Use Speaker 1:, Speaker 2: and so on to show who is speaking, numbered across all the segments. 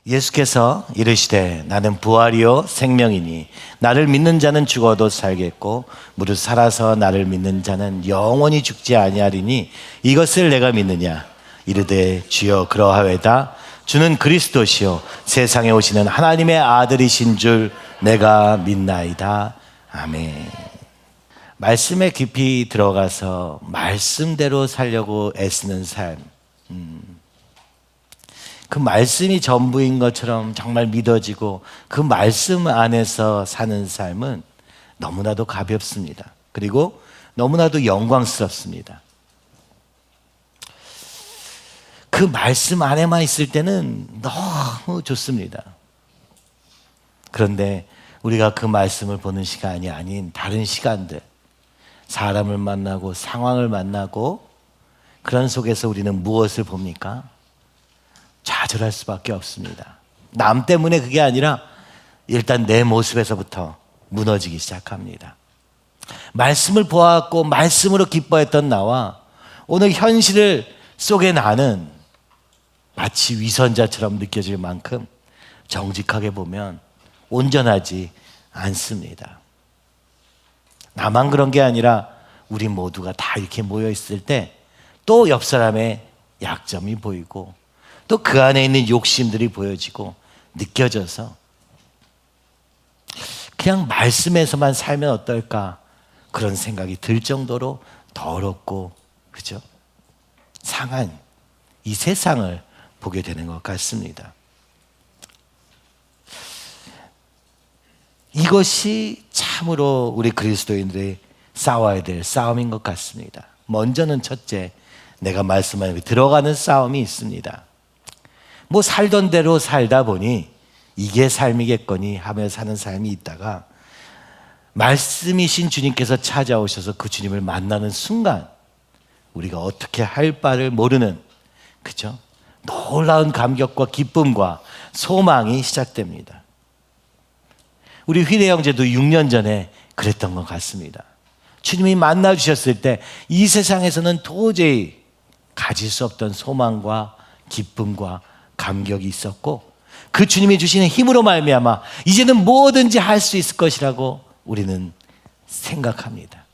Speaker 1: 예수께서 이르시되 나는 부활이요 생명이니 나를 믿는 자는 죽어도 살겠고 무릇 살아서 나를 믿는 자는 영원히 죽지 아니하리니 이것을 내가 믿느냐. 이르되 주여 그러하외다. 주는 그리스도시요 세상에 오시는 하나님의 아들이신 줄 내가 믿나이다. 아멘. 말씀에 깊이 들어가서 말씀대로 살려고 애쓰는 삶, 그 말씀이 전부인 것처럼 정말 믿어지고 그 말씀 안에서 사는 삶은 너무나도 가볍습니다. 그리고 너무나도 영광스럽습니다. 그 말씀 안에만 있을 때는 너무 좋습니다. 그런데 우리가 그 말씀을 보는 시간이 아닌 다른 시간들, 사람을 만나고 상황을 만나고 그런 속에서 우리는 무엇을 봅니까? 좌절할 수밖에 없습니다. 남 때문에 그게 아니라 일단 내 모습에서부터 무너지기 시작합니다. 말씀을 보았고 말씀으로 기뻐했던 나와 오늘 현실 속에 나는 마치 위선자처럼 느껴질 만큼 정직하게 보면 온전하지 않습니다. 나만 그런 게 아니라 우리 모두가 다 이렇게 모여 있을 때 또 옆 사람의 약점이 보이고 또 그 안에 있는 욕심들이 보여지고 느껴져서 그냥 말씀에서만 살면 어떨까 그런 생각이 들 정도로 더럽고 그죠? 상한 이 세상을 보게 되는 것 같습니다. 이것이 참으로 우리 그리스도인들이 싸워야 될 싸움인 것 같습니다. 먼저는 첫째, 내가 말씀하는 들어가는 싸움이 있습니다. 뭐 살던 대로 살다 보니 이게 삶이겠거니 하며 사는 삶이 있다가 말씀이신 주님께서 찾아오셔서 그 주님을 만나는 순간 우리가 어떻게 할 바를 모르는 그죠? 놀라운 감격과 기쁨과 소망이 시작됩니다. 우리 휘대 형제도 6년 전에 그랬던 것 같습니다. 주님이 만나 주셨을 때 이 세상에서는 도저히 가질 수 없던 소망과 기쁨과 감격이 있었고 그 주님이 주시는 힘으로 말미암아 이제는 뭐든지 할 수 있을 것이라고 우리는 생각합니다.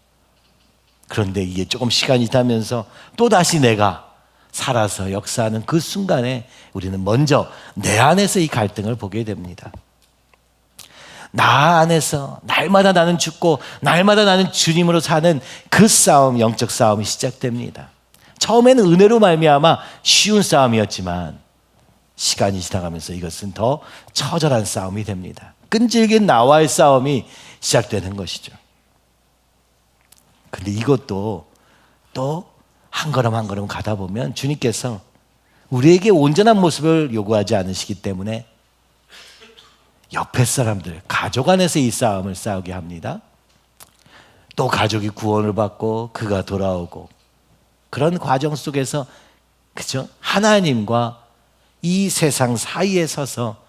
Speaker 1: 그런데 이게 조금 시간이 지나면서 또다시 내가 살아서 역사하는 그 순간에 우리는 먼저 내 안에서 이 갈등을 보게 됩니다. 나 안에서 날마다 나는 죽고 날마다 나는 주님으로 사는 그 싸움, 영적 싸움이 시작됩니다. 처음에는 은혜로 말미암아 쉬운 싸움이었지만 시간이 지나가면서 이것은 더 처절한 싸움이 됩니다. 끈질긴 나와의 싸움이 시작되는 것이죠. 그런데 이것도 또 한 걸음 한 걸음 가다 보면 주님께서 우리에게 온전한 모습을 요구하지 않으시기 때문에 옆에 사람들, 가족 안에서 이 싸움을 싸우게 합니다. 또 가족이 구원을 받고 그가 돌아오고 그런 과정 속에서 그죠? 하나님과 이 세상 사이에 서서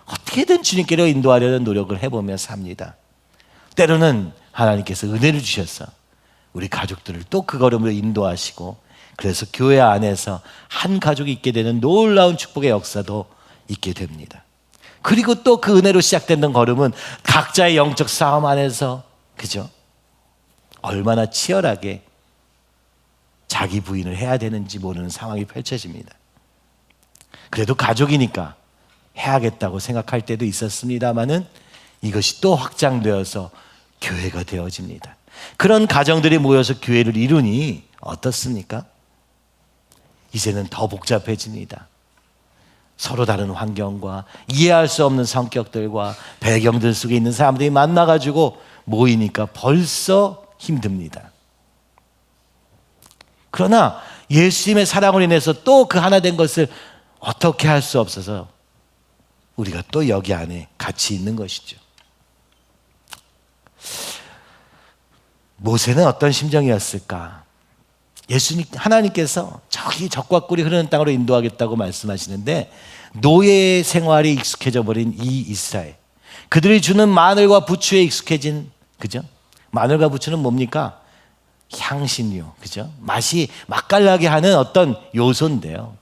Speaker 1: 어떻게든 주님께로 인도하려는 노력을 해보며 삽니다. 때로는 하나님께서 은혜를 주셔서 우리 가족들을 또 그 걸음으로 인도하시고 그래서 교회 안에서 한 가족이 있게 되는 놀라운 축복의 역사도 있게 됩니다. 그리고 또 그 은혜로 시작되는 걸음은 각자의 영적 싸움 안에서 그죠? 얼마나 치열하게 자기 부인을 해야 되는지 모르는 상황이 펼쳐집니다. 그래도 가족이니까 해야겠다고 생각할 때도 있었습니다마는 이것이 또 확장되어서 교회가 되어집니다. 그런 가정들이 모여서 교회를 이루니 어떻습니까? 이제는 더 복잡해집니다. 서로 다른 환경과 이해할 수 없는 성격들과 배경들 속에 있는 사람들이 만나가지고 모이니까 벌써 힘듭니다. 그러나 예수님의 사랑으로 인해서 또 그 하나 된 것을 어떻게 할 수 없어서 우리가 또 여기 안에 같이 있는 것이죠. 모세는 어떤 심정이었을까? 예수님, 하나님께서 저기 적과 꿀이 흐르는 땅으로 인도하겠다고 말씀하시는데 노예 생활에 익숙해져 버린 이 이스라엘, 그들이 주는 마늘과 부추에 익숙해진, 그죠? 마늘과 부추는 뭡니까? 향신료, 그죠? 맛이 맛깔나게 하는 어떤 요소인데요.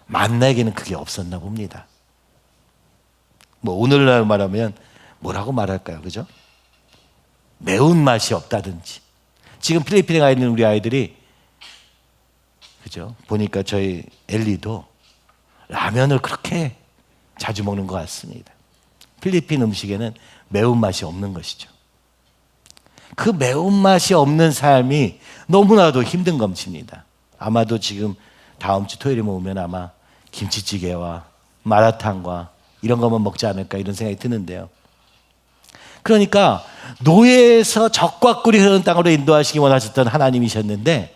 Speaker 1: 만나에게는 그게 없었나 봅니다. 뭐 오늘날 말하면 뭐라고 말할까요? 그죠? 매운맛이 없다든지. 지금 필리핀에 가 있는 우리 아이들이 그죠? 보니까 저희 엘리도 라면을 그렇게 자주 먹는 것 같습니다. 필리핀 음식에는 매운맛이 없는 것이죠. 그 매운맛이 없는 삶이 너무나도 힘든 것입니다. 아마도 지금 다음 주 토요일에 오면 아마 김치찌개와 마라탕과 이런 것만 먹지 않을까 이런 생각이 드는데요. 그러니까 노예에서 적과 꿀이 흐르는 땅으로 인도하시기 원하셨던 하나님이셨는데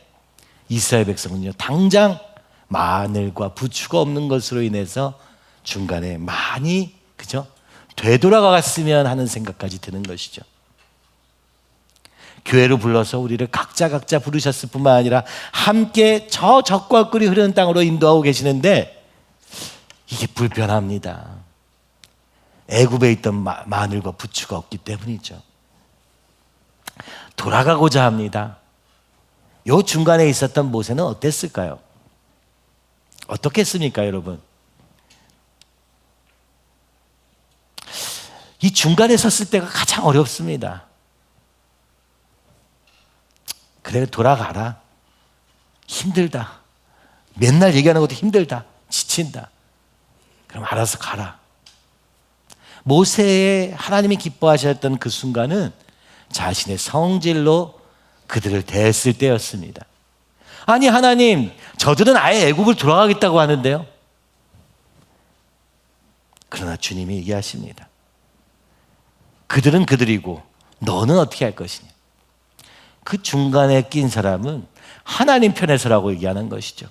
Speaker 1: 이스라엘 백성은요, 당장 마늘과 부추가 없는 것으로 인해서 중간에 많이 그죠? 되돌아갔으면 하는 생각까지 드는 것이죠. 교회로 불러서 우리를 각자 부르셨을 뿐만 아니라 함께 저 적과 꿀이 흐르는 땅으로 인도하고 계시는데 이게 불편합니다. 애굽에 있던 마늘과 부추가 없기 때문이죠. 돌아가고자 합니다. 요 중간에 있었던 모세는 어땠을까요? 어떻겠습니까, 여러분? 이 중간에 섰을 때가 가장 어렵습니다. 그래, 돌아가라. 힘들다. 맨날 얘기하는 것도 힘들다. 지친다. 그럼 알아서 가라. 모세의 하나님이 기뻐하셨던 그 순간은 자신의 성질로 그들을 대했을 때였습니다. 아니 하나님, 저들은 아예 애굽을 돌아가겠다고 하는데요. 그러나 주님이 얘기하십니다. 그들은 그들이고 너는 어떻게 할 것이냐. 그 중간에 낀 사람은 하나님 편에 서라고 얘기하는 것이죠.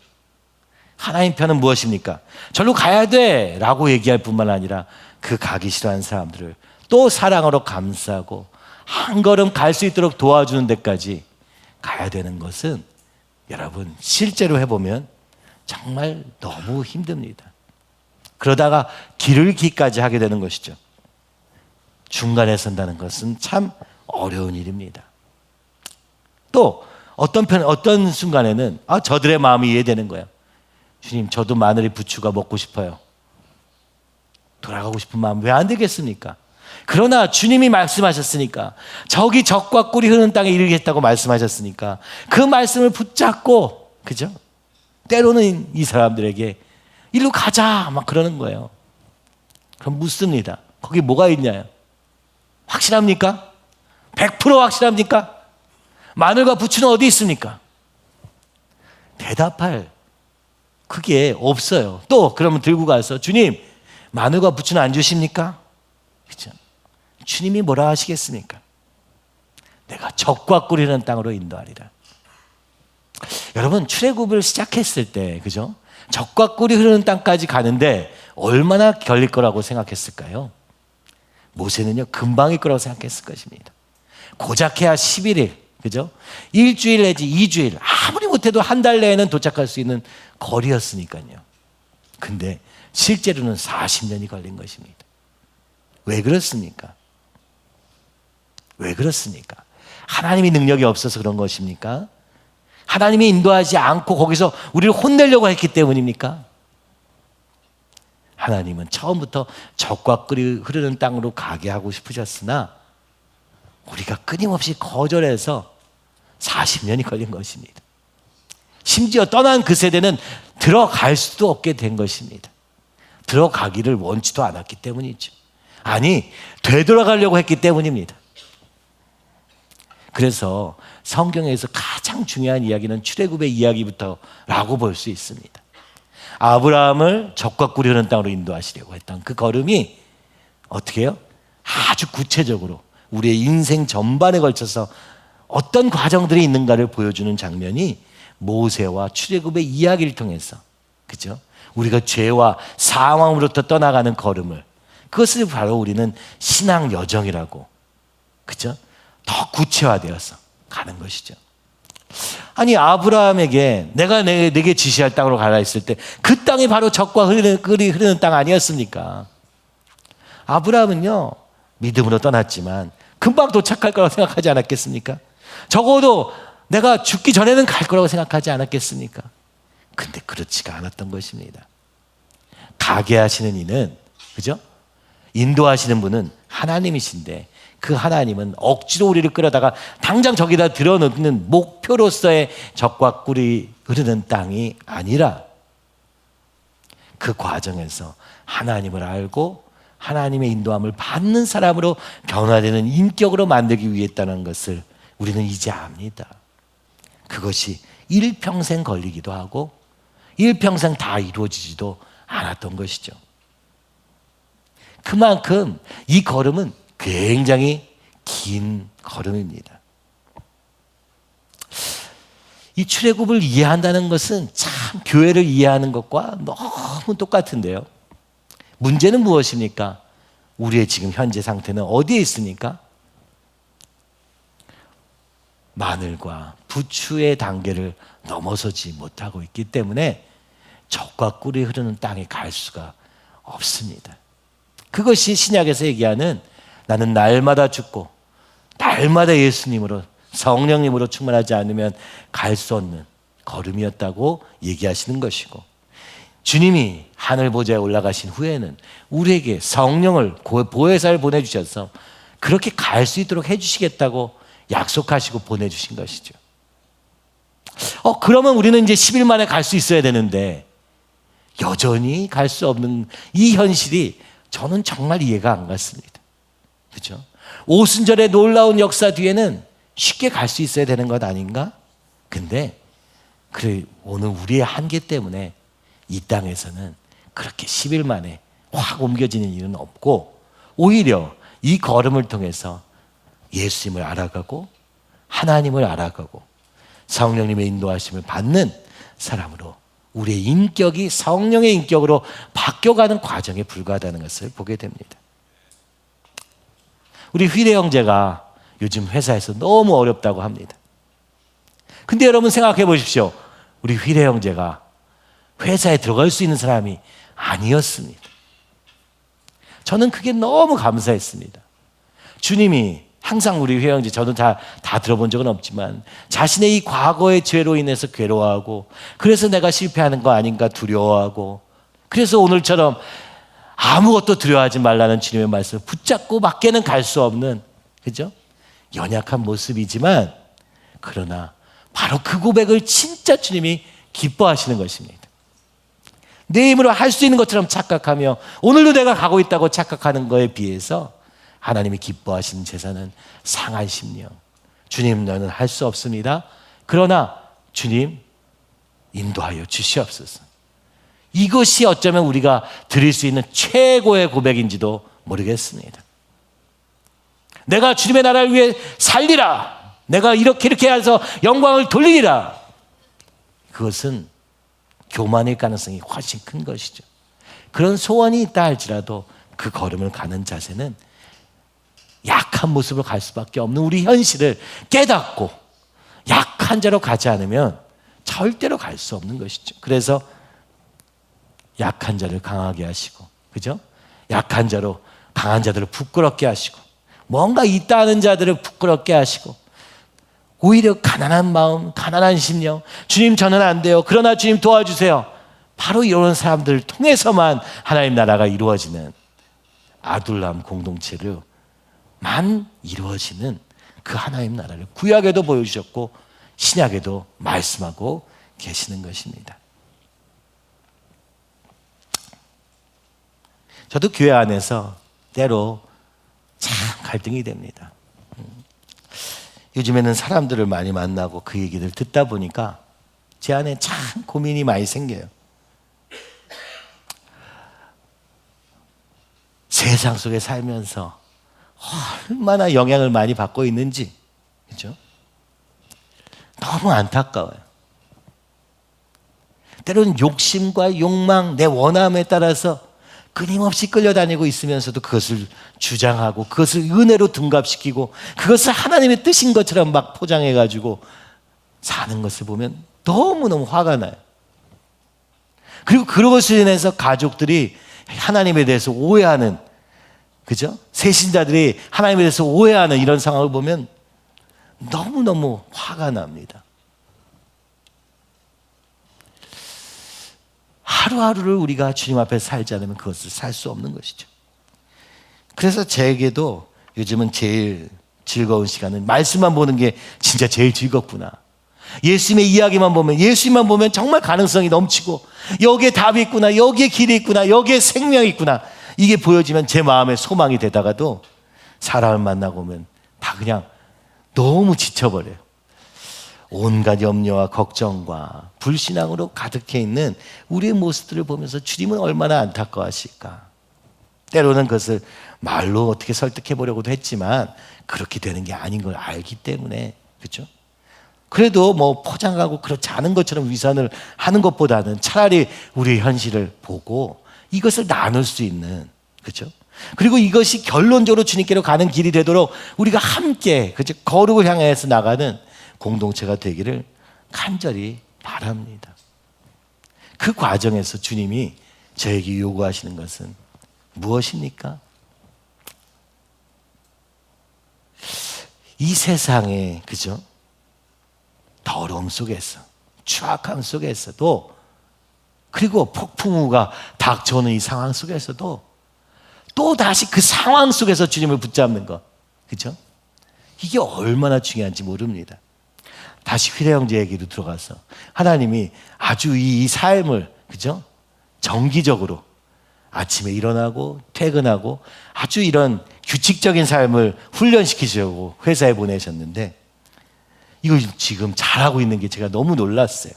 Speaker 1: 하나님 편은 무엇입니까? 절로 가야 돼 라고 얘기할 뿐만 아니라 그 가기 싫어하는 사람들을 또 사랑으로 감싸고 한 걸음 갈 수 있도록 도와주는 데까지 가야 되는 것은 여러분 실제로 해보면 정말 너무 힘듭니다. 그러다가 길을 기까지 하게 되는 것이죠. 중간에 선다는 것은 참 어려운 일입니다. 또 어떤 순간에는 저들의 마음이 이해되는 거예요. 주님, 저도 마늘이 부추가 먹고 싶어요. 돌아가고 싶은 마음 왜 안 되겠습니까? 그러나 주님이 말씀하셨으니까, 저기 적과 꿀이 흐르는 땅에 이르겠다고 말씀하셨으니까 그 말씀을 붙잡고, 그죠? 때로는 이 사람들에게 일로 가자 막 그러는 거예요. 그럼 묻습니다. 거기 뭐가 있냐요? 확실합니까? 100% 확실합니까? 마늘과 부추는 어디 있습니까? 대답할 그게 없어요. 또 그러면 들고 가서 주님, 마늘과 부추는 안 주십니까? 그렇죠? 주님이 뭐라 하시겠습니까? 내가 적과 꿀이는 땅으로 인도하리라. 여러분, 출애굽을 시작했을 때, 그죠? 적과 꿀이 흐르는 땅까지 가는데 얼마나 걸릴 거라고 생각했을까요? 모세는요, 금방일 거라고 생각했을 것입니다. 고작해야 11일, 그죠? 일주일 내지 2주일, 아무리 못해도 한 달 내에는 도착할 수 있는 거리였으니까요. 근데 실제로는 40년이 걸린 것입니다. 왜 그렇습니까? 왜 그렇습니까? 하나님이 능력이 없어서 그런 것입니까? 하나님이 인도하지 않고 거기서 우리를 혼내려고 했기 때문입니까? 하나님은 처음부터 적과 꿀이 흐르는 땅으로 가게 하고 싶으셨으나 우리가 끊임없이 거절해서 40년이 걸린 것입니다. 심지어 떠난 그 세대는 들어갈 수도 없게 된 것입니다. 들어가기를 원치도 않았기 때문이죠. 아니, 되돌아가려고 했기 때문입니다. 그래서 성경에서 가장 중요한 이야기는 출애굽의 이야기부터라고 볼 수 있습니다. 아브라함을 적과 꿀이 흐르는 땅으로 인도하시려고 했던 그 걸음이 어떻게 해요? 아주 구체적으로 우리의 인생 전반에 걸쳐서 어떤 과정들이 있는가를 보여주는 장면이 모세와 출애굽의 이야기를 통해서, 그죠? 우리가 죄와 사망으로부터 떠나가는 걸음을, 그것을 바로 우리는 신앙 여정이라고, 그죠? 더 구체화되어서 가는 것이죠. 아니, 아브라함에게 내가 내게 지시할 땅으로 가라 했을 때 그 땅이 바로 적과 꿀이 흐르는 땅 아니었습니까? 아브라함은요, 믿음으로 떠났지만 금방 도착할 거라고 생각하지 않았겠습니까? 적어도 내가 죽기 전에는 갈 거라고 생각하지 않았겠습니까? 근데 그렇지가 않았던 것입니다. 가게 하시는 이는, 그죠? 인도하시는 분은 하나님이신데 그 하나님은 억지로 우리를 끌어다가 당장 저기다 들어놓는 목표로서의 젖과 꿀이 흐르는 땅이 아니라 그 과정에서 하나님을 알고 하나님의 인도함을 받는 사람으로 변화되는 인격으로 만들기 위했다는 것을 우리는 이제 압니다. 그것이 일평생 걸리기도 하고 일평생 다 이루어지지도 않았던 것이죠. 그만큼 이 걸음은 굉장히 긴 걸음입니다. 이 출애굽을 이해한다는 것은 참 교회를 이해하는 것과 너무 똑같은데요. 문제는 무엇입니까? 우리의 지금 현재 상태는 어디에 있습니까? 마늘과 부추의 단계를 넘어서지 못하고 있기 때문에 젖과 꿀이 흐르는 땅에 갈 수가 없습니다. 그것이 신약에서 얘기하는 나는 날마다 죽고 날마다 예수님으로 성령님으로 충만하지 않으면 갈 수 없는 걸음이었다고 얘기하시는 것이고, 주님이 하늘 보좌에 올라가신 후에는 우리에게 성령을 보혜사를 보내주셔서 그렇게 갈 수 있도록 해주시겠다고 약속하시고 보내주신 것이죠. 그러면 우리는 이제 10일 만에 갈 수 있어야 되는데 여전히 갈 수 없는 이 현실이 저는 정말 이해가 안 갔습니다. 그렇죠? 오순절의 놀라운 역사 뒤에는 쉽게 갈 수 있어야 되는 것 아닌가? 근데 그래, 오늘 우리의 한계 때문에 이 땅에서는 그렇게 10일 만에 확 옮겨지는 일은 없고, 오히려 이 걸음을 통해서 예수님을 알아가고 하나님을 알아가고 성령님의 인도하심을 받는 사람으로 우리의 인격이 성령의 인격으로 바뀌어가는 과정에 불과하다는 것을 보게 됩니다. 우리 휘래 형제가 요즘 회사에서 너무 어렵다고 합니다. 근데 여러분 생각해 보십시오. 우리 휘래 형제가 회사에 들어갈 수 있는 사람이 아니었습니다. 저는 그게 너무 감사했습니다. 주님이 항상 우리 휘래 형제, 저는 다 들어본 적은 없지만 자신의 이 과거의 죄로 인해서 괴로워하고, 그래서 내가 실패하는 거 아닌가 두려워하고, 그래서 오늘처럼 아무것도 두려워하지 말라는 주님의 말씀을 붙잡고 밖에는 갈 수 없는, 그죠? 연약한 모습이지만, 그러나 바로 그 고백을 진짜 주님이 기뻐하시는 것입니다. 내 힘으로 할 수 있는 것처럼 착각하며 오늘도 내가 가고 있다고 착각하는 거에 비해서 하나님이 기뻐하시는 제사는 상한 심령. 주님, 너는 할 수 없습니다. 그러나 주님 인도하여 주시옵소서. 이것이 어쩌면 우리가 드릴 수 있는 최고의 고백인지도 모르겠습니다. 내가 주님의 나라를 위해 살리라. 내가 이렇게 해서 영광을 돌리리라. 그것은 교만일 가능성이 훨씬 큰 것이죠. 그런 소원이 있다 할지라도 그 걸음을 가는 자세는 약한 모습으로 갈 수밖에 없는 우리 현실을 깨닫고 약한 자로 가지 않으면 절대로 갈 수 없는 것이죠. 그래서 약한 자를 강하게 하시고, 그죠? 약한 자로 강한 자들을 부끄럽게 하시고, 뭔가 있다 하는 자들을 부끄럽게 하시고, 오히려 가난한 마음, 가난한 심령, 주님 저는 안 돼요. 그러나 주님 도와주세요. 바로 이런 사람들을 통해서만 하나님 나라가 이루어지는 아둘람 공동체로만 이루어지는 그 하나님 나라를 구약에도 보여주셨고 신약에도 말씀하고 계시는 것입니다. 저도 교회 안에서 때로 참 갈등이 됩니다. 요즘에는 사람들을 많이 만나고 그 얘기를 듣다 보니까 제 안에 참 고민이 많이 생겨요. 세상 속에 살면서 얼마나 영향을 많이 받고 있는지, 그죠? 너무 안타까워요. 때로는 욕심과 욕망, 내 원함에 따라서 끊임없이 끌려다니고 있으면서도 그것을 주장하고 그것을 은혜로 둔갑시키고 그것을 하나님의 뜻인 것처럼 막 포장해가지고 사는 것을 보면 너무너무 화가 나요. 그리고 그것으로 인해서 가족들이 하나님에 대해서 오해하는, 그죠? 세신자들이 하나님에 대해서 오해하는 이런 상황을 보면 너무너무 화가 납니다. 하루하루를 우리가 주님 앞에 살지 않으면 그것을 살 수 없는 것이죠. 그래서 제게도 요즘은 제일 즐거운 시간은 말씀만 보는 게 진짜 제일 즐겁구나. 예수님의 이야기만 보면, 예수님만 보면 정말 가능성이 넘치고 여기에 답이 있구나, 여기에 길이 있구나, 여기에 생명이 있구나, 이게 보여지면 제 마음에 소망이 되다가도 사람을 만나고 오면 다 그냥 너무 지쳐버려요. 온갖 염려와 걱정과 불신앙으로 가득해 있는 우리의 모습들을 보면서 주님은 얼마나 안타까워하실까. 때로는 그것을 말로 어떻게 설득해 보려고도 했지만 그렇게 되는 게 아닌 걸 알기 때문에, 그렇죠? 그래도 뭐 포장하고 그렇지 않은 것처럼 위선을 하는 것보다는 차라리 우리의 현실을 보고 이것을 나눌 수 있는, 그렇죠? 그리고 이것이 결론적으로 주님께로 가는 길이 되도록 우리가 함께, 그렇죠? 거룩을 향해서 나가는 공동체가 되기를 간절히 바랍니다. 그 과정에서 주님이 저에게 요구하시는 것은 무엇입니까? 이 세상에, 그죠? 더러움 속에서, 추악함 속에서도, 그리고 폭풍우가 닥쳐오는 이 상황 속에서도 또 다시 그 상황 속에서 주님을 붙잡는 것, 그죠? 이게 얼마나 중요한지 모릅니다. 다시 휘레형제 얘기로 들어가서 하나님이 아주 이 삶을, 그죠? 정기적으로 아침에 일어나고 퇴근하고 아주 이런 규칙적인 삶을 훈련시키시려고 회사에 보내셨는데 이걸 지금 잘하고 있는 게 제가 너무 놀랐어요.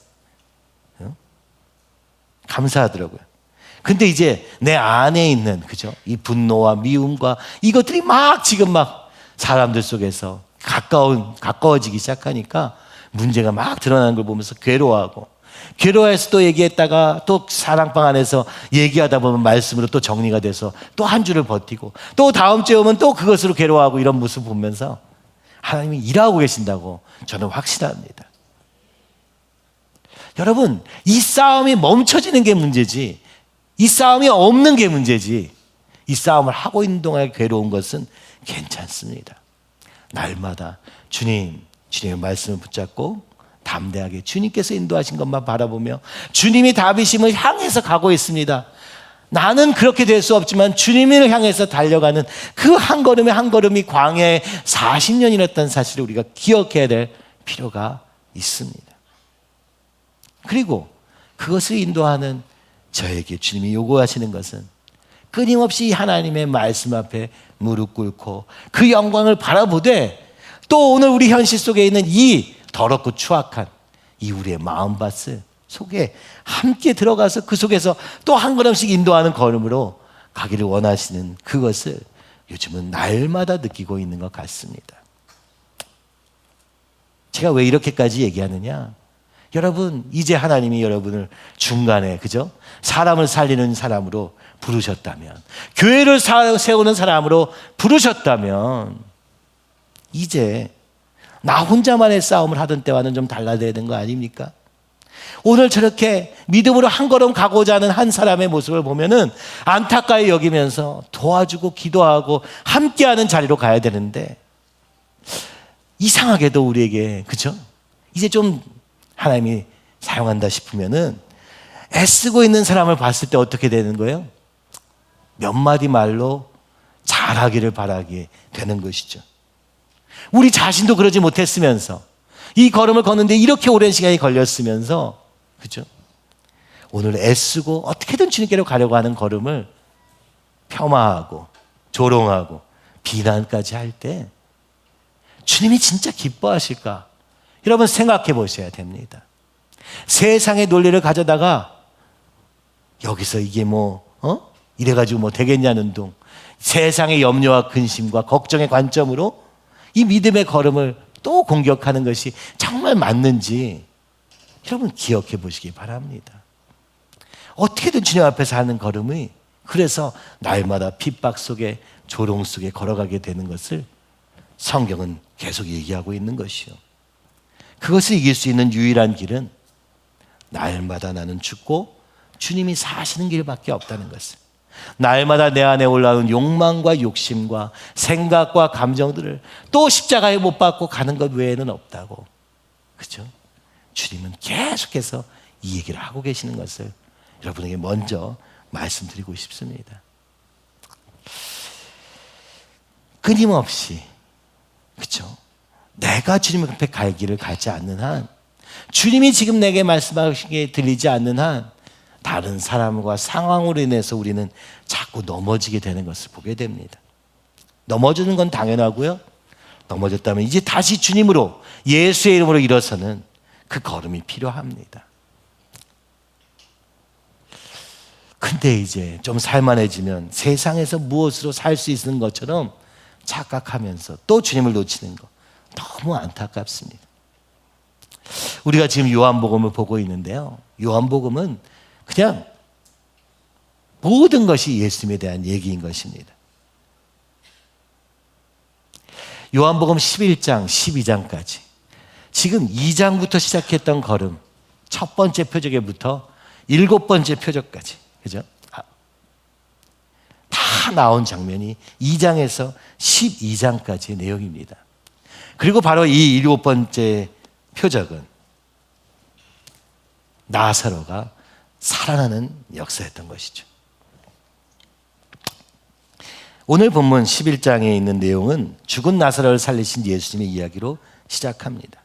Speaker 1: 감사하더라고요. 근데 이제 내 안에 있는, 그죠? 이 분노와 미움과 이것들이 막 지금 막 사람들 속에서 가까워지기 시작하니까 문제가 막 드러나는 걸 보면서 괴로워해서 또 얘기했다가 또 사랑방 안에서 얘기하다 보면 말씀으로 또 정리가 돼서 또 한 주를 버티고 또 다음 주에 오면 또 그것으로 괴로워하고 이런 모습 보면서 하나님이 일하고 계신다고 저는 확신합니다. 여러분, 이 싸움이 멈춰지는 게 문제지, 이 싸움이 없는 게 문제지, 이 싸움을 하고 있는 동안에 괴로운 것은 괜찮습니다. 날마다 주님의 말씀을 붙잡고 담대하게 주님께서 인도하신 것만 바라보며 주님이 다비심을 향해서 가고 있습니다. 나는 그렇게 될 수 없지만 주님을 향해서 달려가는 그 한 걸음의 한 걸음이 광야의 40년이었다는 사실을 우리가 기억해야 될 필요가 있습니다. 그리고 그것을 인도하는 저에게 주님이 요구하시는 것은 끊임없이 하나님의 말씀 앞에 무릎 꿇고 그 영광을 바라보되 또 오늘 우리 현실 속에 있는 이 더럽고 추악한 이 우리의 마음밭을 속에 함께 들어가서 그 속에서 또 한 걸음씩 인도하는 걸음으로 가기를 원하시는 그것을 요즘은 날마다 느끼고 있는 것 같습니다. 제가 왜 이렇게까지 얘기하느냐? 여러분, 이제 하나님이 여러분을 중간에, 그죠? 사람을 살리는 사람으로 부르셨다면, 교회를 세우는 사람으로 부르셨다면, 이제 나 혼자만의 싸움을 하던 때와는 좀 달라야 되는 거 아닙니까? 오늘 저렇게 믿음으로 한 걸음 가고자 하는 한 사람의 모습을 보면은 안타까이 여기면서 도와주고 기도하고 함께하는 자리로 가야 되는데, 이상하게도 우리에게, 그죠? 이제 좀 하나님이 사용한다 싶으면은 애쓰고 있는 사람을 봤을 때 어떻게 되는 거예요? 몇 마디 말로 잘하기를 바라게 되는 것이죠. 우리 자신도 그러지 못했으면서 이 걸음을 걷는데 이렇게 오랜 시간이 걸렸으면서, 그죠? 오늘 애쓰고 어떻게든 주님께로 가려고 하는 걸음을 폄하하고 조롱하고 비난까지 할 때 주님이 진짜 기뻐하실까? 여러분 생각해 보셔야 됩니다. 세상의 논리를 가져다가 여기서 이게 이래가지고 되겠냐는 둥, 세상의 염려와 근심과 걱정의 관점으로 이 믿음의 걸음을 또 공격하는 것이 정말 맞는지 여러분 기억해 보시기 바랍니다. 어떻게든 주님 앞에서 하는 걸음이 그래서 날마다 핍박 속에 조롱 속에 걸어가게 되는 것을 성경은 계속 얘기하고 있는 것이요. 그것을 이길 수 있는 유일한 길은 날마다 나는 죽고 주님이 사시는 길밖에 없다는 것을, 날마다 내 안에 올라오는 욕망과 욕심과 생각과 감정들을 또 십자가에 못 박고 가는 것 외에는 없다고, 그렇죠? 주님은 계속해서 이 얘기를 하고 계시는 것을 여러분에게 먼저 말씀드리고 싶습니다. 끊임없이, 그렇죠? 내가 주님 앞에 갈 길을 가지 않는 한, 주님이 지금 내게 말씀하신 게 들리지 않는 한, 다른 사람과 상황으로 인해서 우리는 자꾸 넘어지게 되는 것을 보게 됩니다. 넘어지는 건 당연하고요. 넘어졌다면 이제 다시 주님으로, 예수의 이름으로 일어서는 그 걸음이 필요합니다. 근데 이제 좀 살만해지면 세상에서 무엇으로 살 수 있는 것처럼 착각하면서 또 주님을 놓치는 거 너무 안타깝습니다. 우리가 지금 요한복음을 보고 있는데요. 요한복음은 그냥 모든 것이 예수님에 대한 얘기인 것입니다. 요한복음 11장, 12장까지 지금 2장부터 시작했던 걸음, 첫 번째 표적에부터 7번째 표적까지, 그죠? 다 나온 장면이 2장에서 12장까지의 내용입니다. 그리고 바로 이 7번째 표적은 나사로가 살아나는 역사였던 것이죠. 오늘 본문 11장에 있는 내용은 죽은 나사로를 살리신 예수님의 이야기로 시작합니다.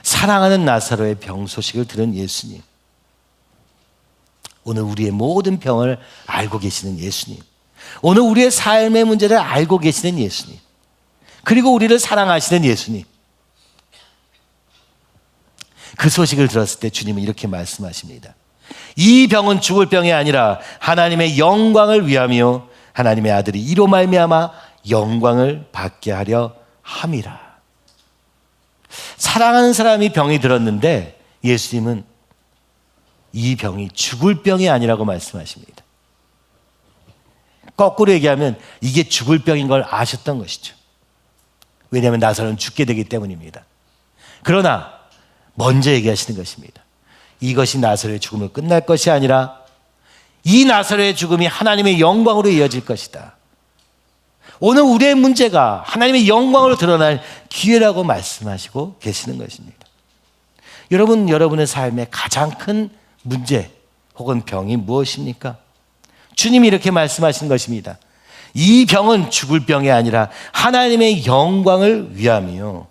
Speaker 1: 사랑하는 나사로의 병 소식을 들은 예수님, 오늘 우리의 모든 병을 알고 계시는 예수님, 오늘 우리의 삶의 문제를 알고 계시는 예수님, 그리고 우리를 사랑하시는 예수님, 그 소식을 들었을 때 주님은 이렇게 말씀하십니다. 이 병은 죽을 병이 아니라 하나님의 영광을 위하며 하나님의 아들이 이로 말미암아 영광을 받게 하려 함이라. 사랑하는 사람이 병이 들었는데 예수님은 이 병이 죽을 병이 아니라고 말씀하십니다. 거꾸로 얘기하면 이게 죽을 병인 걸 아셨던 것이죠. 왜냐하면 나사로는 죽게 되기 때문입니다. 그러나 먼저 얘기하시는 것입니다. 이것이 나사로의 죽음을 끝날 것이 아니라 이 나사로의 죽음이 하나님의 영광으로 이어질 것이다. 오늘 우리의 문제가 하나님의 영광으로 드러날 기회라고 말씀하시고 계시는 것입니다. 여러분, 여러분의 삶의 가장 큰 문제 혹은 병이 무엇입니까? 주님이 이렇게 말씀하신 것입니다. 이 병은 죽을 병이 아니라 하나님의 영광을 위함이요,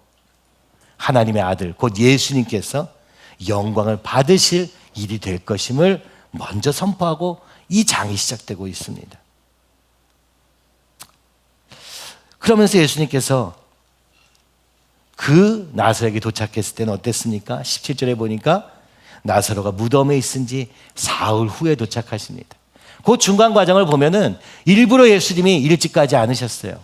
Speaker 1: 하나님의 아들 곧 예수님께서 영광을 받으실 일이 될 것임을 먼저 선포하고 이 장이 시작되고 있습니다. 그러면서 예수님께서 그 나사로에게 도착했을 때는 어땠습니까? 17절에 보니까 나사로가 무덤에 있은 지 사흘 후에 도착하십니다. 그 중간 과정을 보면은 일부러 예수님이 일찍 가지 않으셨어요.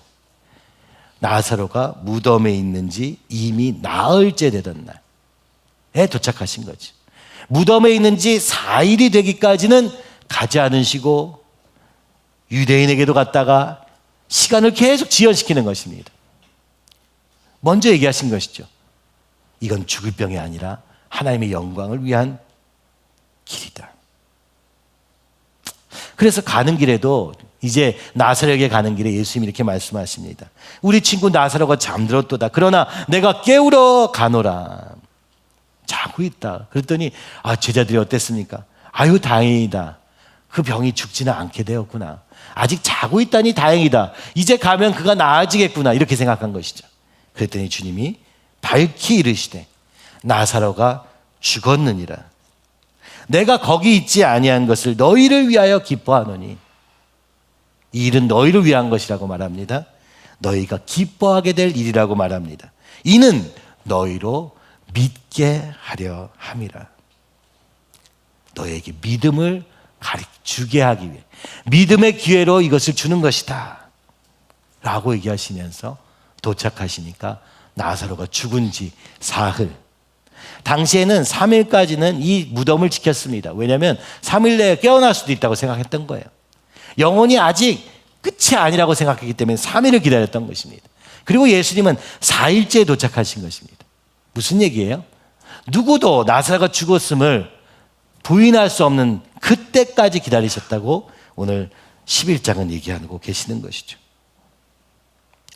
Speaker 1: 나사로가 무덤에 있는지 이미 나흘째 되던 날에 도착하신 거죠. 무덤에 있는지 4일이 되기까지는 가지 않으시고 유대인에게도 갔다가 시간을 계속 지연시키는 것입니다. 먼저 얘기하신 것이죠. 이건 죽을 병이 아니라 하나님의 영광을 위한 길이다. 그래서 가는 길에도 이제 나사로에게 가는 길에 예수님이 이렇게 말씀하십니다. 우리 친구 나사로가 잠들었도다. 그러나 내가 깨우러 가노라. 자고 있다. 그랬더니 제자들이 어땠습니까? 아유, 다행이다. 그 병이 죽지는 않게 되었구나. 아직 자고 있다니 다행이다. 이제 가면 그가 나아지겠구나. 이렇게 생각한 것이죠. 그랬더니 주님이 밝히 이르시되 나사로가 죽었느니라. 내가 거기 있지 아니한 것을 너희를 위하여 기뻐하노니, 이 일은 너희를 위한 것이라고 말합니다. 너희가 기뻐하게 될 일이라고 말합니다. 이는 너희로 믿게 하려 함이라. 너희에게 믿음을 주게 하기 위해 믿음의 기회로 이것을 주는 것이다 라고 얘기하시면서 도착하시니까 나사로가 죽은 지 사흘, 당시에는 3일까지는 이 무덤을 지켰습니다. 왜냐하면 3일 내에 깨어날 수도 있다고 생각했던 거예요. 영혼이 아직 끝이 아니라고 생각했기 때문에 3일을 기다렸던 것입니다. 그리고 예수님은 4일째에 도착하신 것입니다. 무슨 얘기예요? 누구도 나사로가 죽었음을 부인할 수 없는 그때까지 기다리셨다고 오늘 11장은 얘기하고 계시는 것이죠.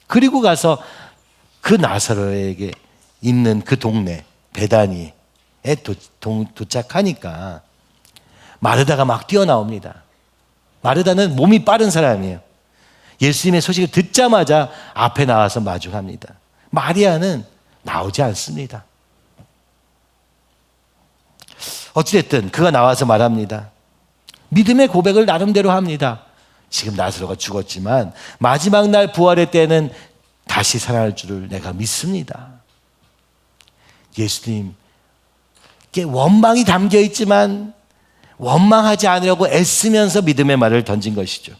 Speaker 1: 그리고 가서 그 나사로에게 있는 그 동네 베다니에 도착하니까 마르다가 막 뛰어나옵니다. 마르다는 몸이 빠른 사람이에요. 예수님의 소식을 듣자마자 앞에 나와서 마주합니다. 마리아는 나오지 않습니다. 어찌됐든 그가 나와서 말합니다. 믿음의 고백을 나름대로 합니다. 지금 나사로가 죽었지만 마지막 날 부활의 때는 다시 살아날 줄을 내가 믿습니다. 예수님께 원망이 담겨 있지만 원망하지 않으려고 애쓰면서 믿음의 말을 던진 것이죠.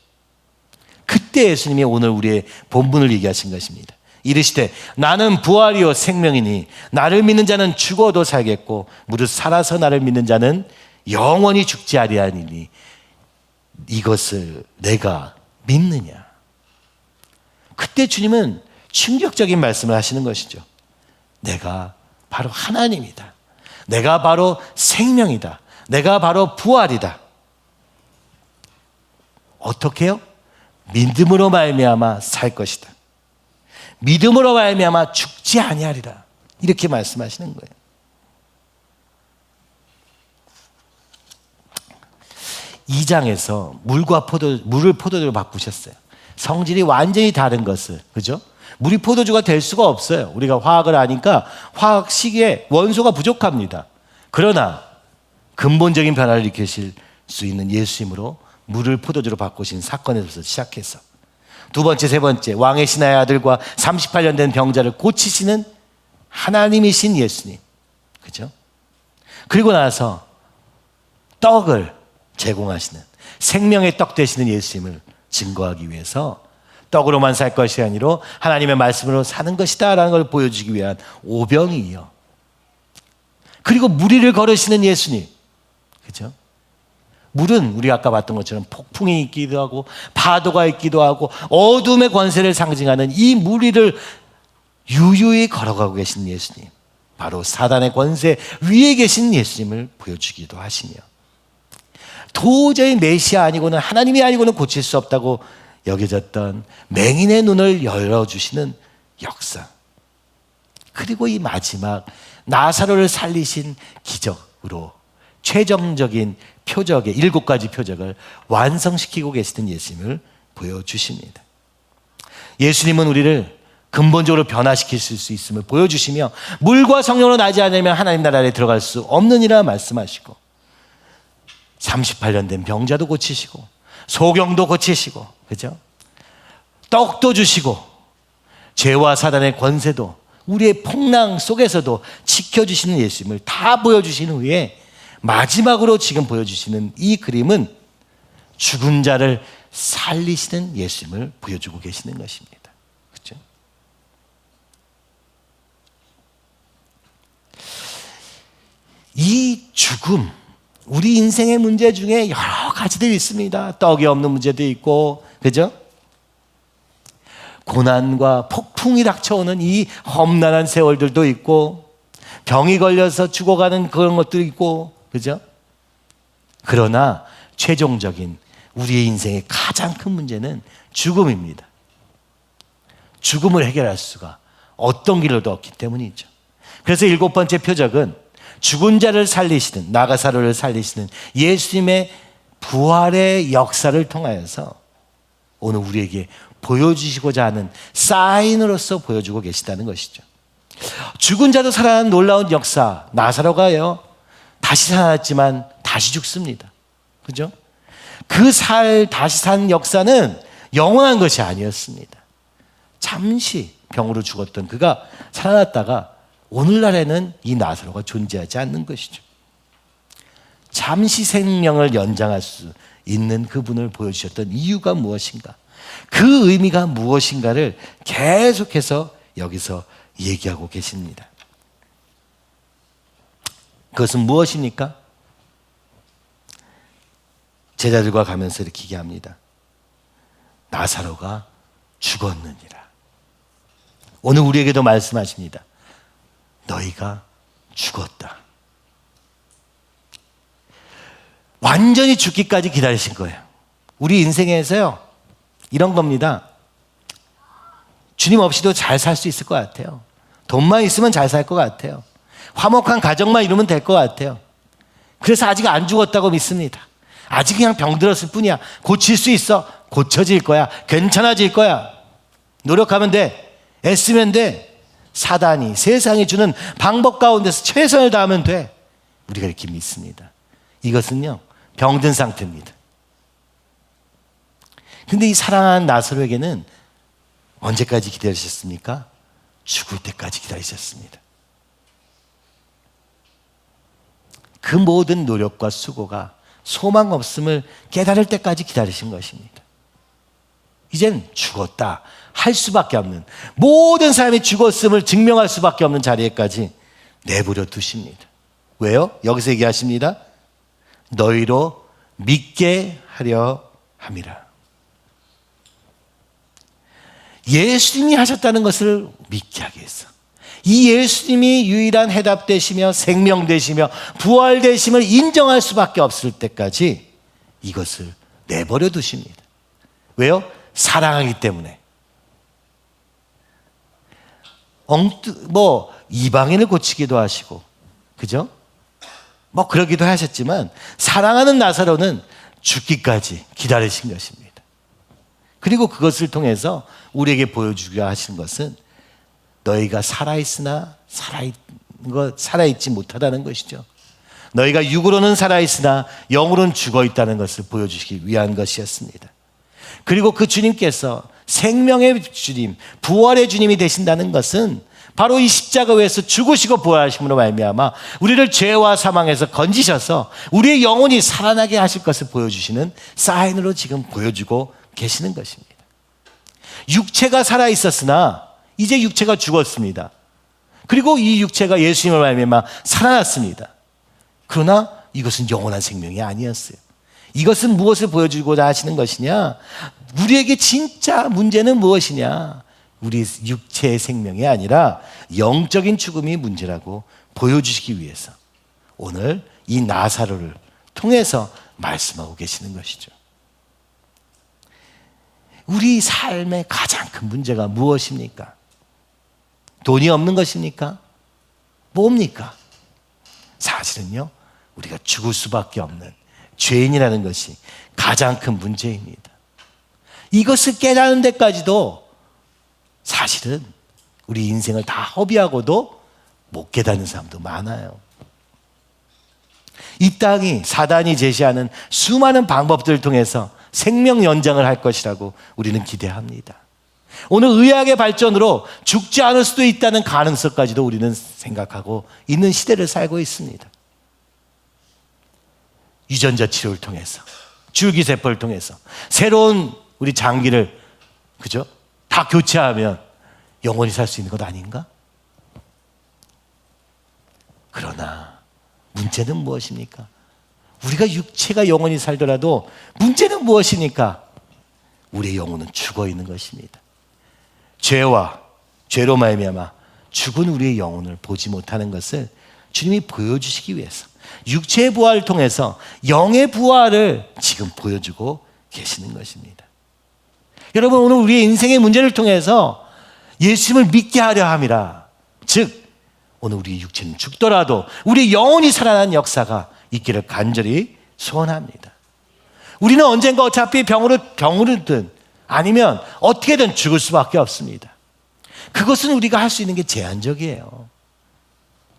Speaker 1: 그때 예수님이 오늘 우리의 본문을 얘기하신 것입니다. 이르시되 나는 부활이요 생명이니 나를 믿는 자는 죽어도 살겠고 무릇 살아서 나를 믿는 자는 영원히 죽지 아니하리니 이것을 내가 믿느냐. 그때 주님은 충격적인 말씀을 하시는 것이죠. 내가 바로 하나님이다. 내가 바로 생명이다. 내가 바로 부활이다. 어떻게 해요? 믿음으로 말미암아 살 것이다. 믿음으로 말미암아 죽지 아니하리라. 이렇게 말씀하시는 거예요. 이 장에서 물을 포도주로 바꾸셨어요. 성질이 완전히 다른 것을, 그죠? 물이 포도주가 될 수가 없어요. 우리가 화학을 아니까 화학 시기에 원소가 부족합니다. 그러나 근본적인 변화를 일으키실 수 있는 예수님으로 물을 포도주로 바꾸신 사건에서 시작해서 두 번째, 세 번째 왕의 신하의 아들과 38년 된 병자를 고치시는 하나님이신 예수님, 그죠? 그리고 나서 떡을 제공하시는 생명의 떡 되시는 예수님을 증거하기 위해서 떡으로만 살 것이 아니라 하나님의 말씀으로 사는 것이다 라는 걸 보여주기 위한 오병이요. 그리고 무리를 걸으시는 예수님, 그죠? 물은 우리가 아까 봤던 것처럼 폭풍이 있기도 하고 파도가 있기도 하고 어둠의 권세를 상징하는 이 무리를 유유히 걸어가고 계신 예수님, 바로 사단의 권세 위에 계신 예수님을 보여주기도 하시며 도저히 메시아 아니고는 하나님이 아니고는 고칠 수 없다고 여겨졌던 맹인의 눈을 열어주시는 역사, 그리고 이 마지막 나사로를 살리신 기적으로 최종적인 표적의 7가지 표적을 완성시키고 계시는 예수님을 보여주십니다. 예수님은 우리를 근본적으로 변화시킬 수 있음을 보여주시며 물과 성령으로 나지 않으면 하나님 나라에 들어갈 수 없느니라 말씀하시고 38년 된 병자도 고치시고 소경도 고치시고, 그죠? 떡도 주시고 죄와 사단의 권세도 우리의 풍랑 속에서도 지켜주시는 예수님을 다 보여주신 후에 마지막으로 지금 보여주시는 이 그림은 죽은 자를 살리시는 예수님을 보여주고 계시는 것입니다. 그렇죠? 이 죽음, 우리 인생의 문제 중에 여러 가지들이 있습니다. 떡이 없는 문제도 있고, 그죠? 고난과 폭풍이 닥쳐오는 이 험난한 세월들도 있고, 병이 걸려서 죽어가는 그런 것도 있고, 그죠? 그러나 최종적인 우리의 인생의 가장 큰 문제는 죽음입니다. 죽음을 해결할 수가 어떤 길로도 없기 때문이죠. 그래서 7번째 표적은 죽은 자를 살리시는, 나사로를 살리시는 예수님의 부활의 역사를 통하여서 오늘 우리에게 보여주시고자 하는 사인으로서 보여주고 계시다는 것이죠. 죽은 자도 살아나는 놀라운 역사, 나사로가요 다시 살아났지만 다시 죽습니다. 그죠? 다시 산 역사는 영원한 것이 아니었습니다. 잠시 병으로 죽었던 그가 살아났다가 오늘날에는 이 나사로가 존재하지 않는 것이죠. 잠시 생명을 연장할 수 있는 그분을 보여주셨던 이유가 무엇인가? 그 의미가 무엇인가를 계속해서 여기서 얘기하고 계십니다. 그것은 무엇입니까? 제자들과 가면서 이렇게 얘기합니다. 나사로가 죽었느니라. 오늘 우리에게도 말씀하십니다. 너희가 죽었다. 완전히 죽기까지 기다리신 거예요. 우리 인생에서요 이런 겁니다. 주님 없이도 잘 살 수 있을 것 같아요. 돈만 있으면 잘 살 것 같아요. 화목한 가정만 이루면 될 것 같아요. 그래서 아직 안 죽었다고 믿습니다. 아직 그냥 병들었을 뿐이야. 고칠 수 있어. 고쳐질 거야. 괜찮아질 거야. 노력하면 돼. 애쓰면 돼. 사단이, 세상이 주는 방법 가운데서 최선을 다하면 돼. 우리가 이렇게 믿습니다. 이것은요, 병든 상태입니다. 근데 이 사랑하는 나사로에게는 언제까지 기다리셨습니까? 죽을 때까지 기다리셨습니다. 그 모든 노력과 수고가 소망 없음을 깨달을 때까지 기다리신 것입니다. 이젠 죽었다 할 수밖에 없는, 모든 사람이 죽었음을 증명할 수밖에 없는 자리에까지 내버려 두십니다. 왜요? 여기서 얘기하십니다. 너희로 믿게 하려 함이라. 예수님이 하셨다는 것을 믿게 하기 위해서, 이 예수님이 유일한 해답 되시며 생명 되시며 부활 되심을 인정할 수밖에 없을 때까지 이것을 내버려 두십니다. 왜요? 사랑하기 때문에. 이방인을 고치기도 하시고, 그죠? 그러기도 하셨지만 사랑하는 나사로는 죽기까지 기다리신 것입니다. 그리고 그것을 통해서 우리에게 보여주려 하신 것은 너희가 살아있으나 살아있지 못하다는 것이죠. 너희가 육으로는 살아있으나 영으로는 죽어있다는 것을 보여주시기 위한 것이었습니다. 그리고 그 주님께서 생명의 주님, 부활의 주님이 되신다는 것은 바로 이 십자가 위에서 죽으시고 부활하심으로 말미암아 우리를 죄와 사망에서 건지셔서 우리의 영혼이 살아나게 하실 것을 보여주시는 사인으로 지금 보여주고 계시는 것입니다. 육체가 살아있었으나 이제 육체가 죽었습니다. 그리고 이 육체가 예수님을 말미암아 살아났습니다. 그러나 이것은 영원한 생명이 아니었어요. 이것은 무엇을 보여주고자 하시는 것이냐? 우리에게 진짜 문제는 무엇이냐? 우리 육체의 생명이 아니라 영적인 죽음이 문제라고 보여주시기 위해서 오늘 이 나사로를 통해서 말씀하고 계시는 것이죠. 우리 삶의 가장 큰 문제가 무엇입니까? 돈이 없는 것입니까? 뭡니까? 사실은요, 우리가 죽을 수밖에 없는 죄인이라는 것이 가장 큰 문제입니다. 이것을 깨닫는 데까지도 사실은 우리 인생을 다 허비하고도 못 깨닫는 사람도 많아요. 이 땅이 사단이 제시하는 수많은 방법들을 통해서 생명 연장을 할 것이라고 우리는 기대합니다. 오늘 의학의 발전으로 죽지 않을 수도 있다는 가능성까지도 우리는 생각하고 있는 시대를 살고 있습니다. 유전자 치료를 통해서, 줄기세포를 통해서 새로운 우리 장기를, 그죠? 다 교체하면 영원히 살 수 있는 것 아닌가? 그러나 문제는 무엇입니까? 우리가 육체가 영원히 살더라도 문제는 무엇입니까? 우리의 영혼은 죽어 있는 것입니다. 죄로 말미암아 죽은 우리의 영혼을 보지 못하는 것을 주님이 보여주시기 위해서 육체의 부활을 통해서 영의 부활을 지금 보여주고 계시는 것입니다. 여러분, 오늘 우리의 인생의 문제를 통해서 예수님을 믿게 하려 함이라. 즉, 오늘 우리 육체는 죽더라도 우리 영혼이 살아나는 역사가 있기를 간절히 소원합니다. 우리는 언젠가 어차피 병으로든 아니면 어떻게든 죽을 수밖에 없습니다. 그것은 우리가 할 수 있는 게 제한적이에요.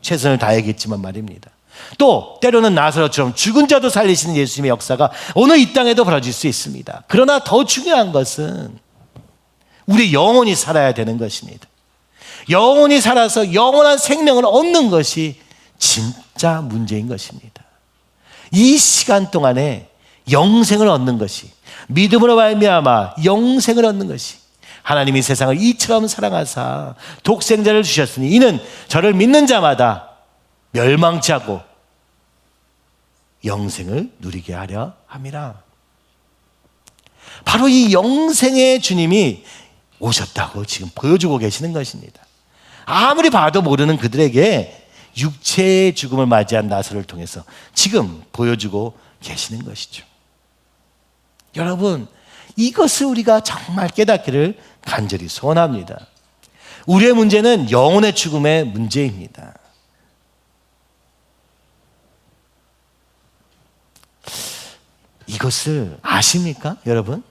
Speaker 1: 최선을 다해야겠지만 말입니다. 또 때로는 나사로처럼 죽은 자도 살리시는 예수님의 역사가 오늘 이 땅에도 벌어질 수 있습니다. 그러나 더 중요한 것은 우리 영혼이 살아야 되는 것입니다. 영혼이 살아서 영원한 생명을 얻는 것이 진짜 문제인 것입니다. 이 시간 동안에 영생을 얻는 것이, 믿음으로 말미암아 영생을 얻는 것이, 하나님이 세상을 이처럼 사랑하사 독생자를 주셨으니 이는 저를 믿는 자마다 멸망치 않고 영생을 누리게 하려 함이라. 바로 이 영생의 주님이 오셨다고 지금 보여주고 계시는 것입니다. 아무리 봐도 모르는 그들에게 육체의 죽음을 맞이한 나사로를 통해서 지금 보여주고 계시는 것이죠. 여러분, 이것을 우리가 정말 깨닫기를 간절히 소원합니다. 우리의 문제는 영혼의 죽음의 문제입니다. 이것을 아십니까, 여러분?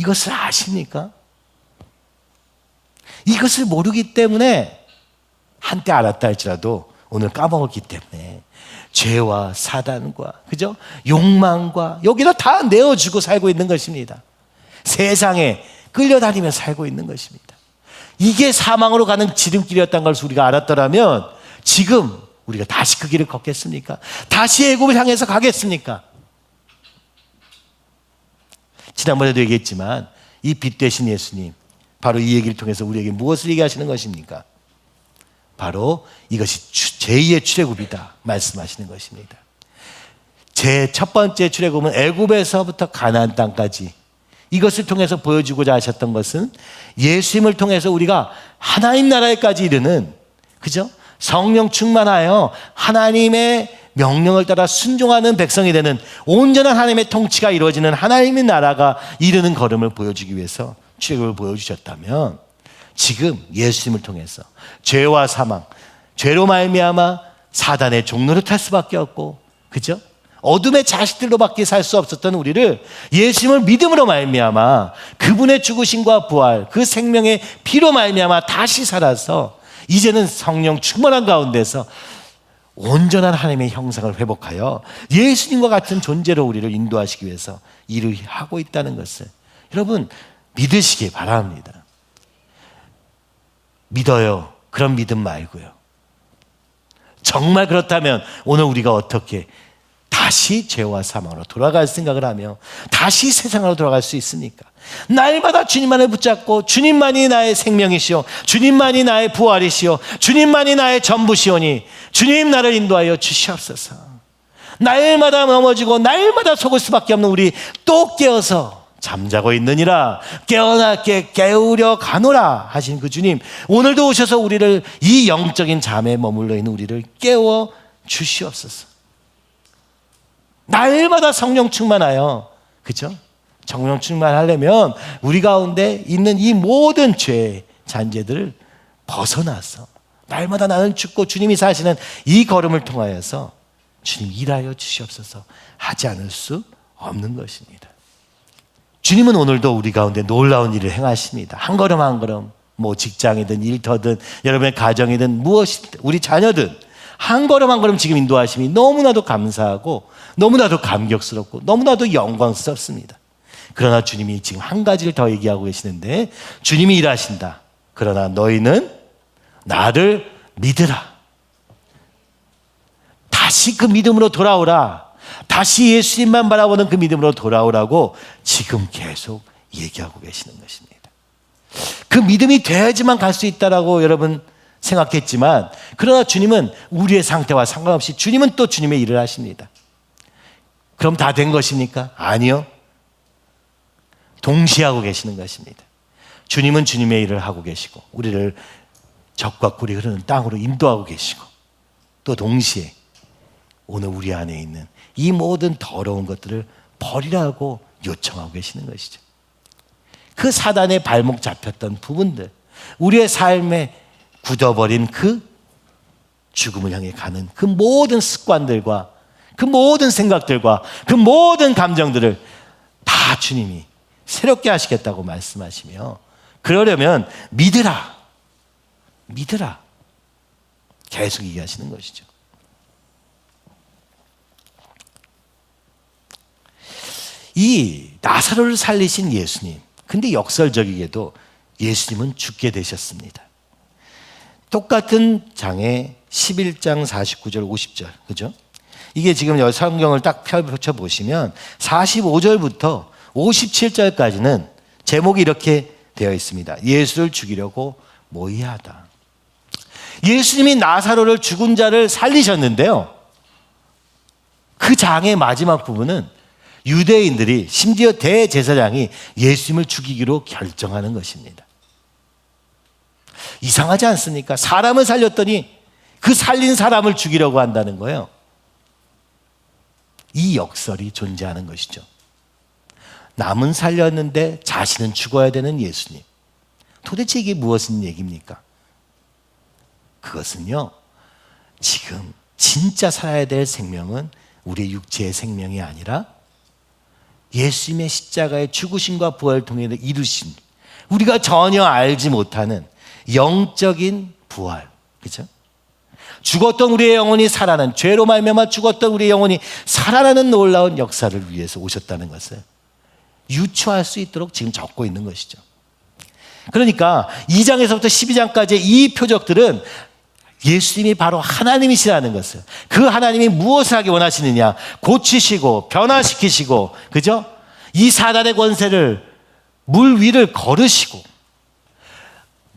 Speaker 1: 이것을 아십니까? 이것을 모르기 때문에 한때 알았다 할지라도 오늘 까먹었기 때문에 죄와 사단과 그죠? 욕망과 여기다 다 내어주고 살고 있는 것입니다. 세상에 끌려다니며 살고 있는 것입니다. 이게 사망으로 가는 지름길이었다는 것을 우리가 알았더라면 지금 우리가 다시 그 길을 걷겠습니까? 다시 애굽을 향해서 가겠습니까? 지난번에도 얘기했지만 이 빛 되신 예수님, 바로 이 얘기를 통해서 우리에게 무엇을 얘기하시는 것입니까? 바로 이것이 제2의 출애굽이다 말씀하시는 것입니다. 제 첫 번째 출애굽은 애굽에서부터 가나안 땅까지, 이것을 통해서 보여주고자 하셨던 것은 예수님을 통해서 우리가 하나님 나라에까지 이르는, 그죠? 성령 충만하여 하나님의 명령을 따라 순종하는 백성이 되는 온전한 하나님의 통치가 이루어지는 하나님의 나라가 이르는 걸음을 보여주기 위해서 출애굽을 보여주셨다면, 지금 예수님을 통해서 죄와 사망, 죄로 말미암아 사단의 종로를 탈 수밖에 없고, 그죠? 어둠의 자식들로밖에 살 수 없었던 우리를 예수님을 믿음으로 말미암아 그분의 죽으심과 부활, 그 생명의 피로 말미암아 다시 살아서 이제는 성령 충만한 가운데서 온전한 하나님의 형상을 회복하여 예수님과 같은 존재로 우리를 인도하시기 위해서 일을 하고 있다는 것을 여러분 믿으시기 바랍니다. 믿어요. 그런 믿음 말고요. 정말 그렇다면 오늘 우리가 어떻게 다시 죄와 사망으로 돌아갈 생각을 하며 다시 세상으로 돌아갈 수 있습니까? 날마다 주님만을 붙잡고 주님만이 나의 생명이시오, 주님만이 나의 부활이시오, 주님만이 나의 전부시오니 주님 나를 인도하여 주시옵소서. 날마다 넘어지고 날마다 속을 수밖에 없는 우리 또 깨어서 잠자고 있느니라 깨우려 가노라 하신 그 주님, 오늘도 오셔서 우리를 이 영적인 잠에 머물러 있는 우리를 깨워 주시옵소서. 날마다 성령 충만하여, 그죠? 성령 충만하려면 우리 가운데 있는 이 모든 죄 잔재들을 벗어나서 날마다 나는 죽고 주님이 사시는 이 걸음을 통하여서 주님 일하여 주시옵소서 하지 않을 수 없는 것입니다. 주님은 오늘도 우리 가운데 놀라운 일을 행하십니다. 한 걸음 한 걸음, 뭐 직장이든 일터든 여러분의 가정이든 무엇이든 우리 자녀든 한 걸음 한 걸음 지금 인도하심이 너무나도 감사하고 너무나도 감격스럽고 너무나도 영광스럽습니다. 그러나 주님이 지금 한 가지를 더 얘기하고 계시는데, 주님이 일하신다. 그러나 너희는 나를 믿으라. 다시 그 믿음으로 돌아오라. 다시 예수님만 바라보는 그 믿음으로 돌아오라고 지금 계속 얘기하고 계시는 것입니다. 그 믿음이 돼야지만 갈 수 있다라고 여러분 생각했지만, 그러나 주님은 우리의 상태와 상관없이 주님은 또 주님의 일을 하십니다. 그럼 다 된 것입니까? 아니요. 동시에 하고 계시는 것입니다. 주님은 주님의 일을 하고 계시고 우리를 적과 꿀이 흐르는 땅으로 인도하고 계시고, 또 동시에 오늘 우리 안에 있는 이 모든 더러운 것들을 버리라고 요청하고 계시는 것이죠. 그 사단의 발목 잡혔던 부분들, 우리의 삶에 굳어버린 그 죽음을 향해 가는 그 모든 습관들과 그 모든 생각들과 그 모든 감정들을 다 주님이 새롭게 하시겠다고 말씀하시며, 그러려면 믿으라, 믿으라 계속 얘기하시는 것이죠. 이 나사로를 살리신 예수님, 근데 역설적이게도 예수님은 죽게 되셨습니다. 똑같은 장에 11장 49절 50절, 그죠? 이게 지금 여기 성경을 딱 펼쳐보시면 45절부터 57절까지는 제목이 이렇게 되어 있습니다. 예수를 죽이려고 모의하다. 예수님이 나사로를 죽은 자를 살리셨는데요, 그 장의 마지막 부분은 유대인들이, 심지어 대제사장이 예수님을 죽이기로 결정하는 것입니다. 이상하지 않습니까? 사람을 살렸더니 그 살린 사람을 죽이려고 한다는 거예요. 이 역설이 존재하는 것이죠. 남은 살렸는데 자신은 죽어야 되는 예수님. 도대체 이게 무슨 얘기입니까? 그것은요, 지금 진짜 살아야 될 생명은 우리의 육체의 생명이 아니라 예수님의 십자가의 죽으심과 부활을 통해 이루신 우리가 전혀 알지 못하는 영적인 부활, 그렇죠? 죽었던 우리의 영혼이 살아나는, 죄로 말미암아 죽었던 우리의 영혼이 살아나는 놀라운 역사를 위해서 오셨다는 것을 유추할 수 있도록 지금 적고 있는 것이죠. 그러니까 2장에서부터 12장까지의 이 표적들은 예수님이 바로 하나님이시라는 것을, 그 하나님이 무엇을 하기 원하시느냐, 고치시고 변화시키시고, 그죠? 이 사단의 권세를 물 위를 걸으시고,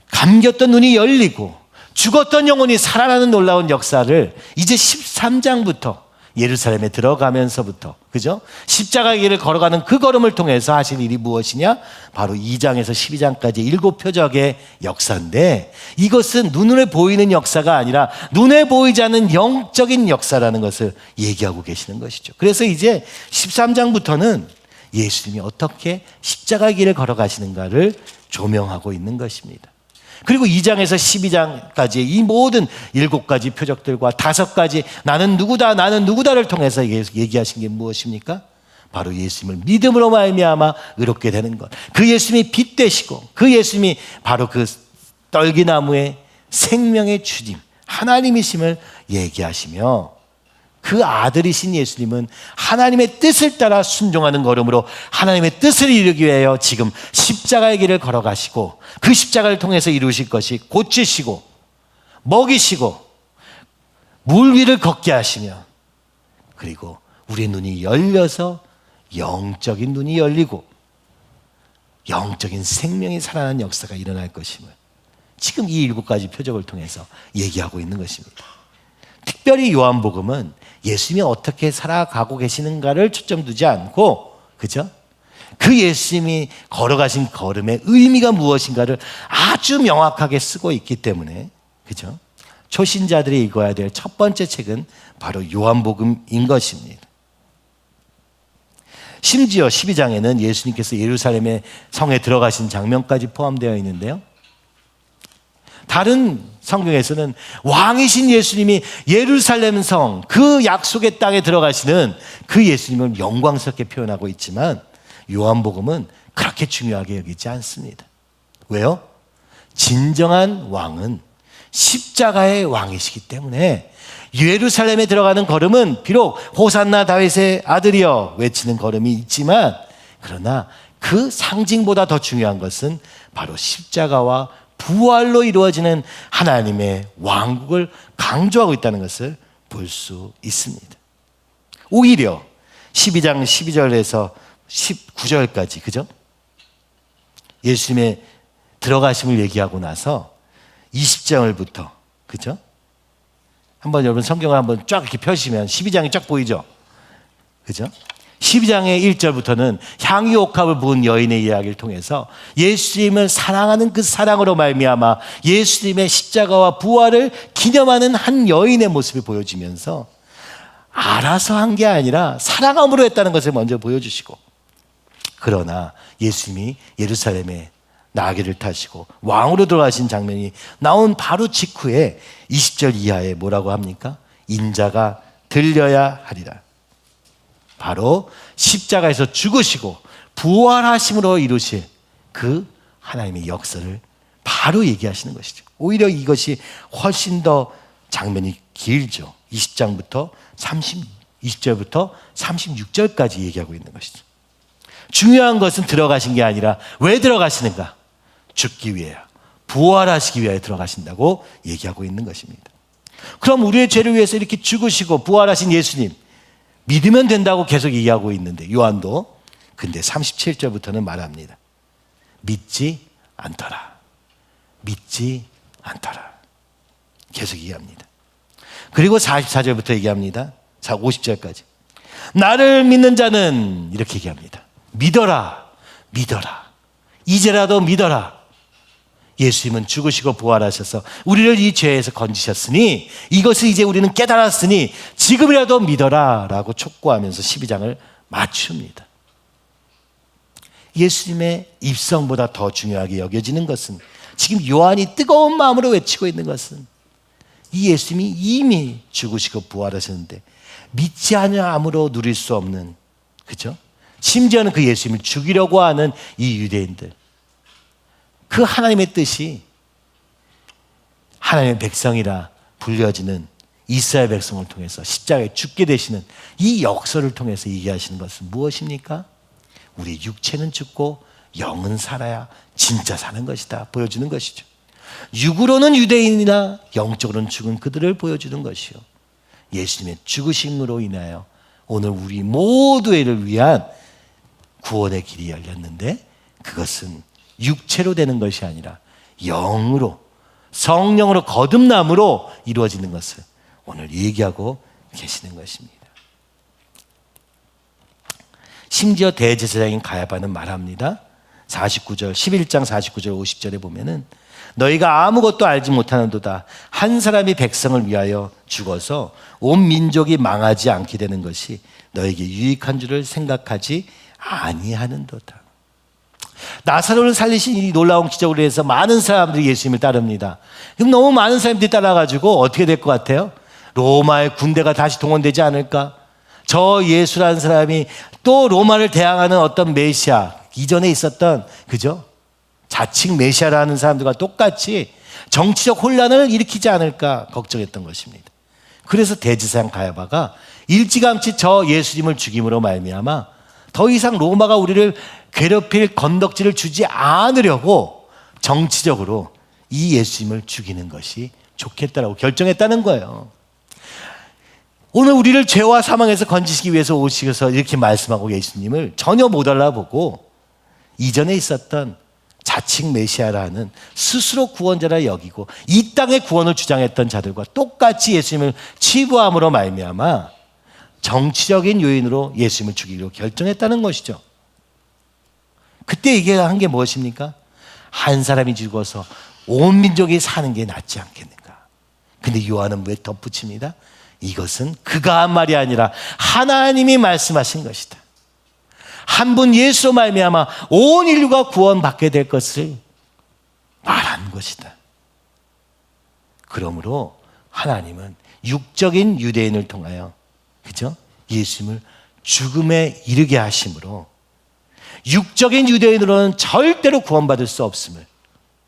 Speaker 1: 감겼던 눈이 열리고 죽었던 영혼이 살아나는 놀라운 역사를 이제 13장부터 예루살렘에 들어가면서부터, 그죠? 십자가의 길을 걸어가는 그 걸음을 통해서 하실 일이 무엇이냐? 바로 2장에서 12장까지 7표적의 역사인데, 이것은 눈에 보이는 역사가 아니라 눈에 보이지 않는 영적인 역사라는 것을 얘기하고 계시는 것이죠. 그래서 이제 13장부터는 예수님이 어떻게 십자가의 길을 걸어가시는가를 조명하고 있는 것입니다. 그리고 2장에서 12장까지의 이 모든 7가지 표적들과 5가지 나는 누구다를 통해서 얘기하신 게 무엇입니까? 바로 예수님을 믿음으로 말미암아 의롭게 되는 것. 그 예수님이 빛 되시고, 그 예수님이 바로 그 떨기나무의 생명의 주님 하나님이심을 얘기하시며, 그 아들이신 예수님은 하나님의 뜻을 따라 순종하는 걸음으로 하나님의 뜻을 이루기 위하여 지금 십자가의 길을 걸어가시고, 그 십자가를 통해서 이루실 것이 고치시고 먹이시고 물 위를 걷게 하시며, 그리고 우리의 눈이 열려서 영적인 눈이 열리고 영적인 생명이 살아나는 역사가 일어날 것임을 지금 이 7가지 표적을 통해서 얘기하고 있는 것입니다. 특별히 요한복음은 예수님이 어떻게 살아가고 계시는가를 초점 두지 않고, 그죠? 그 예수님이 걸어가신 걸음의 의미가 무엇인가를 아주 명확하게 쓰고 있기 때문에, 그죠? 초신자들이 읽어야 될 첫 번째 책은 바로 요한복음인 것입니다. 심지어 12장에는 예수님께서 예루살렘의 성에 들어가신 장면까지 포함되어 있는데요, 다른 성경에서는 왕이신 예수님이 예루살렘 성, 그 약속의 땅에 들어가시는 그 예수님을 영광스럽게 표현하고 있지만, 요한복음은 그렇게 중요하게 여기지 않습니다. 왜요? 진정한 왕은 십자가의 왕이시기 때문에 예루살렘에 들어가는 걸음은 비록 호산나 다윗의 아들이여 외치는 걸음이 있지만, 그러나 그 상징보다 더 중요한 것은 바로 십자가와 부활로 이루어지는 하나님의 왕국을 강조하고 있다는 것을 볼 수 있습니다. 오히려 12장 12절에서 19절까지, 그죠? 예수님의 들어가심을 얘기하고 나서 20장을부터, 그죠? 한번 여러분 성경을 한번 쫙 이렇게 펴시면 12장이 쫙 보이죠? 그죠? 12장의 1절부터는 향유옥합을 부은 여인의 이야기를 통해서 예수님을 사랑하는 그 사랑으로 말미암아 예수님의 십자가와 부활을 기념하는 한 여인의 모습이 보여지면서, 알아서 한 게 아니라 사랑함으로 했다는 것을 먼저 보여주시고, 그러나 예수님이 예루살렘에 나귀를 타시고 왕으로 들어가신 장면이 나온 바로 직후에 20절 이하에 뭐라고 합니까? 인자가 들려야 하리라. 바로 십자가에서 죽으시고 부활하심으로 이루실 그 하나님의 역사를 바로 얘기하시는 것이죠. 오히려 이것이 훨씬 더 장면이 길죠. 20절부터 36절까지 얘기하고 있는 것이죠. 중요한 것은 들어가신 게 아니라 왜 들어가시는가? 죽기 위해요. 부활하시기 위하여 들어가신다고 얘기하고 있는 것입니다. 그럼 우리의 죄를 위해서 이렇게 죽으시고 부활하신 예수님 믿으면 된다고 계속 얘기하고 있는데, 요한도 근데 37절부터는 말합니다. 믿지 않더라. 믿지 않더라. 계속 얘기합니다. 그리고 44절부터 얘기합니다. 자, 50절까지. 나를 믿는 자는 이렇게 얘기합니다. 믿어라. 믿어라. 이제라도 믿어라. 예수님은 죽으시고 부활하셔서 우리를 이 죄에서 건지셨으니, 이것을 이제 우리는 깨달았으니 지금이라도 믿어라 라고 촉구하면서 12장을 맞춥니다. 예수님의 입성보다 더 중요하게 여겨지는 것은, 지금 요한이 뜨거운 마음으로 외치고 있는 것은, 이 예수님이 이미 죽으시고 부활하셨는데 믿지 않으므로 누릴 수 없는, 그죠? 심지어는 그 예수님을 죽이려고 하는 이 유대인들, 그 하나님의 뜻이 하나님의 백성이라 불려지는 이스라엘 백성을 통해서 십자가에 죽게 되시는 이 역사를 통해서 얘기하시는 것은 무엇입니까? 우리 육체는 죽고 영은 살아야 진짜 사는 것이다 보여주는 것이죠. 육으로는 유대인이나 영적으로는 죽은 그들을 보여주는 것이요, 예수님의 죽으심으로 인하여 오늘 우리 모두를 위한 구원의 길이 열렸는데, 그것은 육체로 되는 것이 아니라 영으로, 성령으로 거듭남으로 이루어지는 것을 오늘 얘기하고 계시는 것입니다. 심지어 대제사장인 가야바는 말합니다. 49절, 11장 49절 50절에 보면은 너희가 아무것도 알지 못하는도다. 한 사람이 백성을 위하여 죽어서 온 민족이 망하지 않게 되는 것이 너에게 유익한 줄을 생각하지 아니하는도다. 나사로를 살리신 이 놀라운 기적으로 해서 많은 사람들이 예수님을 따릅니다. 그럼 너무 많은 사람들이 따라가지고 어떻게 될 것 같아요? 로마의 군대가 다시 동원되지 않을까? 저 예수라는 사람이 또 로마를 대항하는 어떤 메시아, 이전에 있었던, 그죠? 자칭 메시아라는 사람들과 똑같이 정치적 혼란을 일으키지 않을까 걱정했던 것입니다. 그래서 대제사장 가야바가 일찌감치 저 예수님을 죽임으로 말미암아 더 이상 로마가 우리를 괴롭힐 건덕지를 주지 않으려고 정치적으로 이 예수님을 죽이는 것이 좋겠다라고 결정했다는 거예요. 오늘 우리를 죄와 사망에서 건지시기 위해서 오시셔서 이렇게 말씀하고 예수님을 전혀 못 알아보고 이전에 있었던 자칭 메시아라는 스스로 구원자라 여기고 이 땅의 구원을 주장했던 자들과 똑같이 예수님을 치부함으로 말미암아 정치적인 요인으로 예수님을 죽이기로 결정했다는 것이죠. 그때 얘기한 게 무엇입니까? 한 사람이 죽어서 온 민족이 사는 게 낫지 않겠는가. 근데 요한은 왜 덧붙입니다? 이것은 그가 한 말이 아니라 하나님이 말씀하신 것이다. 한 분 예수로 말미암아 온 인류가 구원받게 될 것을 말한 것이다. 그러므로 하나님은 육적인 유대인을 통하여, 그죠? 예수님을 죽음에 이르게 하심으로 육적인 유대인으로는 절대로 구원받을 수 없음을,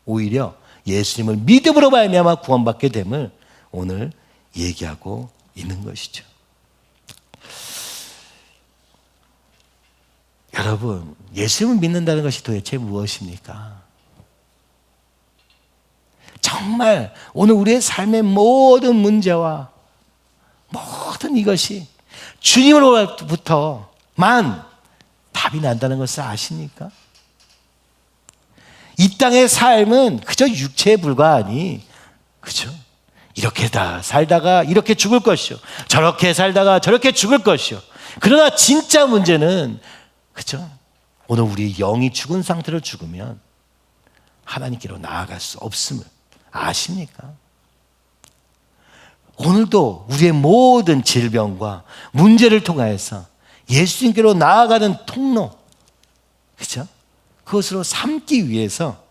Speaker 1: 오히려 예수님을 믿음으로 말미암아 구원받게 됨을 오늘 얘기하고 있는 것이죠. 여러분, 예수님을 믿는다는 것이 도대체 무엇입니까? 정말 오늘 우리의 삶의 모든 문제와 모든 이것이 주님으로부터만 답이 난다는 것을 아십니까? 이 땅의 삶은 그저 육체에 불과하니, 그죠? 이렇게 다 살다가 이렇게 죽을 것이요, 저렇게 살다가 저렇게 죽을 것이요. 그러나 진짜 문제는, 그죠? 오늘 우리 영이 죽은 상태로 죽으면 하나님께로 나아갈 수 없음을 아십니까? 오늘도 우리의 모든 질병과 문제를 통하여서 예수님께로 나아가는 통로, 그죠? 그것으로 삼기 위해서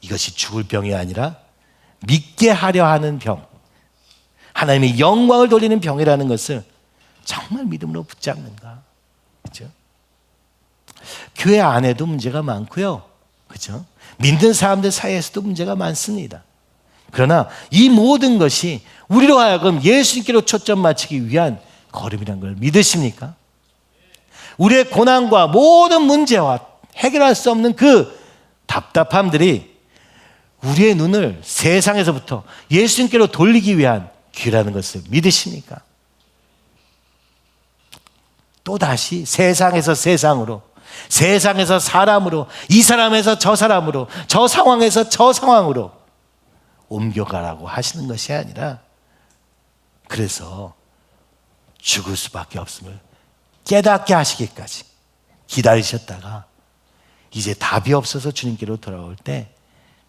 Speaker 1: 이것이 죽을 병이 아니라 믿게 하려 하는 병, 하나님의 영광을 돌리는 병이라는 것을 정말 믿음으로 붙잡는가, 그죠? 교회 안에도 문제가 많고요, 그죠? 믿는 사람들 사이에서도 문제가 많습니다. 그러나 이 모든 것이 우리로 하여금 예수님께로 초점 맞추기 위한 걸음이라는 걸 믿으십니까? 우리의 고난과 모든 문제와 해결할 수 없는 그 답답함들이 우리의 눈을 세상에서부터 예수님께로 돌리기 위한 귀라는 것을 믿으십니까? 또다시 세상에서 세상으로, 세상에서 사람으로, 이 사람에서 저 사람으로, 저 상황에서 저 상황으로 옮겨가라고 하시는 것이 아니라, 그래서 죽을 수밖에 없음을 깨닫게 하시기까지 기다리셨다가 이제 답이 없어서 주님께로 돌아올 때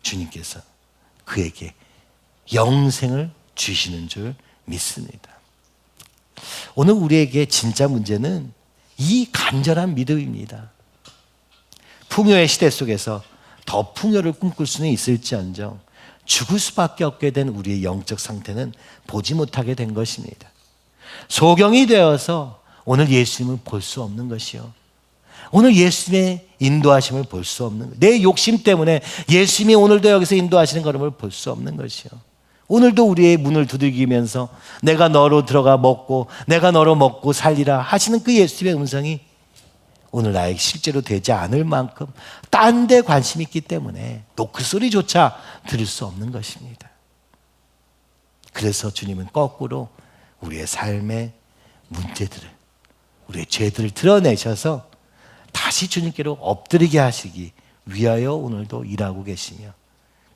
Speaker 1: 주님께서 그에게 영생을 주시는 줄 믿습니다. 오늘 우리에게 진짜 문제는 이 간절한 믿음입니다. 풍요의 시대 속에서 더 풍요를 꿈꿀 수는 있을지언정 죽을 수밖에 없게 된 우리의 영적 상태는 보지 못하게 된 것입니다. 소경이 되어서 오늘 예수님을 볼 수 없는 것이요, 오늘 예수님의 인도하심을 볼 수 없는 거예요. 내 욕심 때문에 예수님이 오늘도 여기서 인도하시는 걸음을 볼 수 없는 것이요. 오늘도 우리의 문을 두들기면서 내가 너로 들어가 먹고 내가 너로 먹고 살리라 하시는 그 예수님의 음성이 오늘 나에게 실제로 되지 않을 만큼 딴 데 관심이 있기 때문에 노크 소리조차 들을 수 없는 것입니다. 그래서 주님은 거꾸로 우리의 삶의 문제들을, 우리의 죄들을 드러내셔서 다시 주님께로 엎드리게 하시기 위하여 오늘도 일하고 계시며,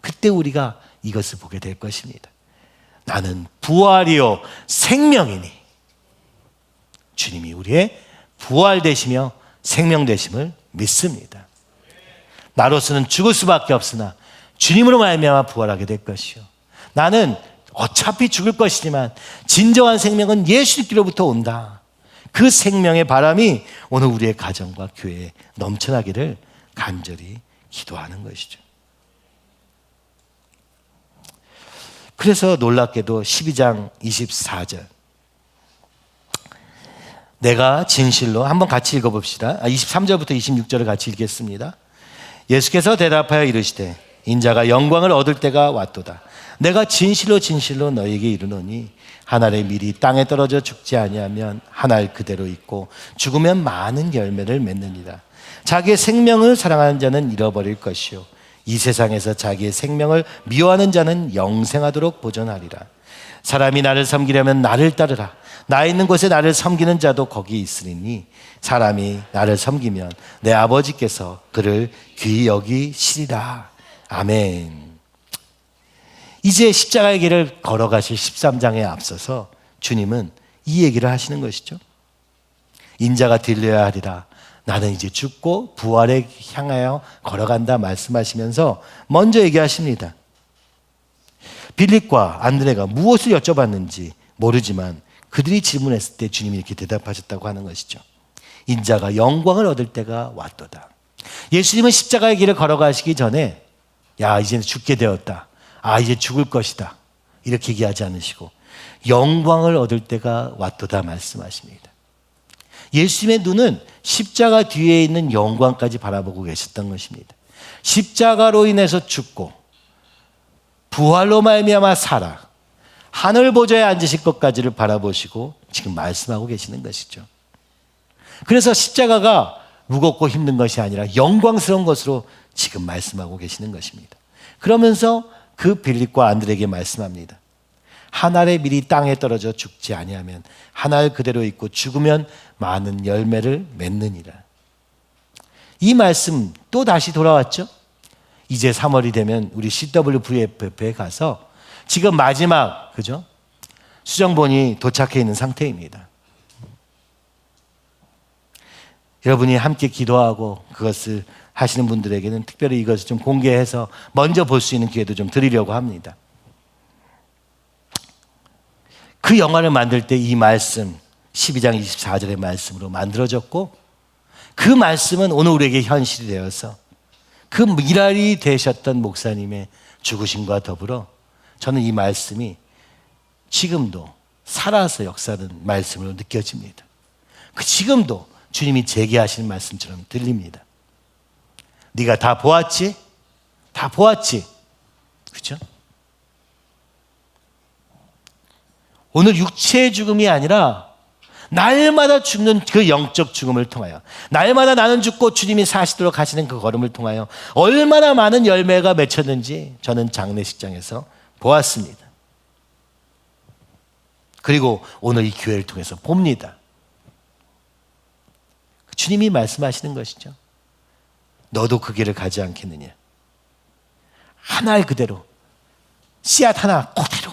Speaker 1: 그때 우리가 이것을 보게 될 것입니다. 나는 부활이요 생명이니, 주님이 우리의 부활 되시며 생명 되심을 믿습니다. 나로서는 죽을 수밖에 없으나 주님으로 말미암아 부활하게 될 것이요, 나는 어차피 죽을 것이지만 진정한 생명은 예수님께로부터 온다. 그 생명의 바람이 오늘 우리의 가정과 교회에 넘쳐나기를 간절히 기도하는 것이죠. 그래서 놀랍게도 12장 24절, 내가 진실로, 한번 같이 읽어봅시다. 23절부터 26절을 같이 읽겠습니다. 예수께서 대답하여 이르시되 인자가 영광을 얻을 때가 왔도다. 내가 진실로 진실로 너희에게 이르노니 한 알의 밀이 땅에 떨어져 죽지 아니하면 한 알 그대로 있고 죽으면 많은 열매를 맺느니라. 자기의 생명을 사랑하는 자는 잃어버릴 것이요 이 세상에서 자기의 생명을 미워하는 자는 영생하도록 보존하리라. 사람이 나를 섬기려면 나를 따르라. 나 있는 곳에 나를 섬기는 자도 거기 있으리니 사람이 나를 섬기면 내 아버지께서 그를 귀히 여기시리라. 아멘. 이제 십자가의 길을 걸어가실 13장에 앞서서 주님은 이 얘기를 하시는 것이죠. 인자가 들려야 하리라. 나는 이제 죽고 부활에 향하여 걸어간다 말씀하시면서 먼저 얘기하십니다. 빌립과 안드레가 무엇을 여쭤봤는지 모르지만 그들이 질문했을 때 주님이 이렇게 대답하셨다고 하는 것이죠. 인자가 영광을 얻을 때가 왔도다. 예수님은 십자가의 길을 걸어가시기 전에 야, 이제 죽게 되었다. 아, 이제 죽을 것이다. 이렇게 얘기하지 않으시고 영광을 얻을 때가 왔도다 말씀하십니다. 예수님의 눈은 십자가 뒤에 있는 영광까지 바라보고 계셨던 것입니다. 십자가로 인해서 죽고 부활로 말미암아 살아 하늘 보좌에 앉으실 것까지를 바라보시고 지금 말씀하고 계시는 것이죠. 그래서 십자가가 무겁고 힘든 것이 아니라 영광스러운 것으로 지금 말씀하고 계시는 것입니다. 그러면서 그 빌립과 안드레에게 말씀합니다. 한 알의 밀이 땅에 떨어져 죽지 아니하면 한 알 그대로 있고 죽으면 많은 열매를 맺느니라. 이 말씀 또 다시 돌아왔죠. 이제 3월이 되면 우리 CWVF에 가서 지금 마지막 그죠? 수정본이 도착해 있는 상태입니다. 여러분이 함께 기도하고 그것을 하시는 분들에게는 특별히 이것을 좀 공개해서 먼저 볼 수 있는 기회도 좀 드리려고 합니다. 그 영화를 만들 때 이 말씀 12장 24절의 말씀으로 만들어졌고 그 말씀은 오늘 우리에게 현실이 되어서 그 미랄이 되셨던 목사님의 죽으심과 더불어 저는 이 말씀이 지금도 살아서 역사하는 말씀으로 느껴집니다. 그 지금도 주님이 제기하시는 말씀처럼 들립니다. 네가 다 보았지? 다 보았지? 그렇죠? 오늘 육체의 죽음이 아니라 날마다 죽는 그 영적 죽음을 통하여 날마다 나는 죽고 주님이 사시도록 하시는 그 걸음을 통하여 얼마나 많은 열매가 맺혔는지 저는 장례식장에서 보았습니다. 그리고 오늘 이 교회를 통해서 봅니다. 주님이 말씀하시는 것이죠. 너도 그 길을 가지 않겠느냐. 한 알 그대로 씨앗 하나 그대로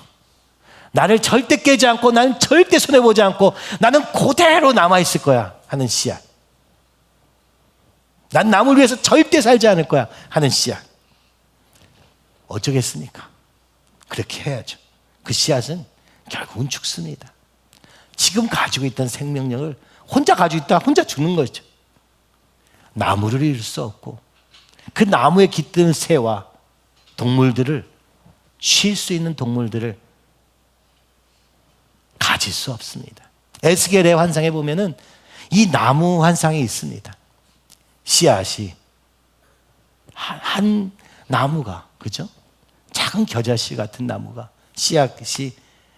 Speaker 1: 나를 절대 깨지 않고 나는 절대 손해보지 않고 나는 그대로 남아있을 거야 하는 씨앗. 난 남을 위해서 절대 살지 않을 거야 하는 씨앗. 어쩌겠습니까? 그렇게 해야죠. 그 씨앗은 결국은 죽습니다. 지금 가지고 있던 생명력을 혼자 가지고 있다 혼자 죽는 거죠. 나무를 이룰 수 없고 그 나무에 깃든 새와 동물들을 쉴 수 있는 동물들을 가질 수 없습니다. 에스겔의 환상에 보면은 이 나무 환상이 있습니다. 씨앗이 한 나무가, 그죠? 작은 겨자씨 같은 나무가 씨앗이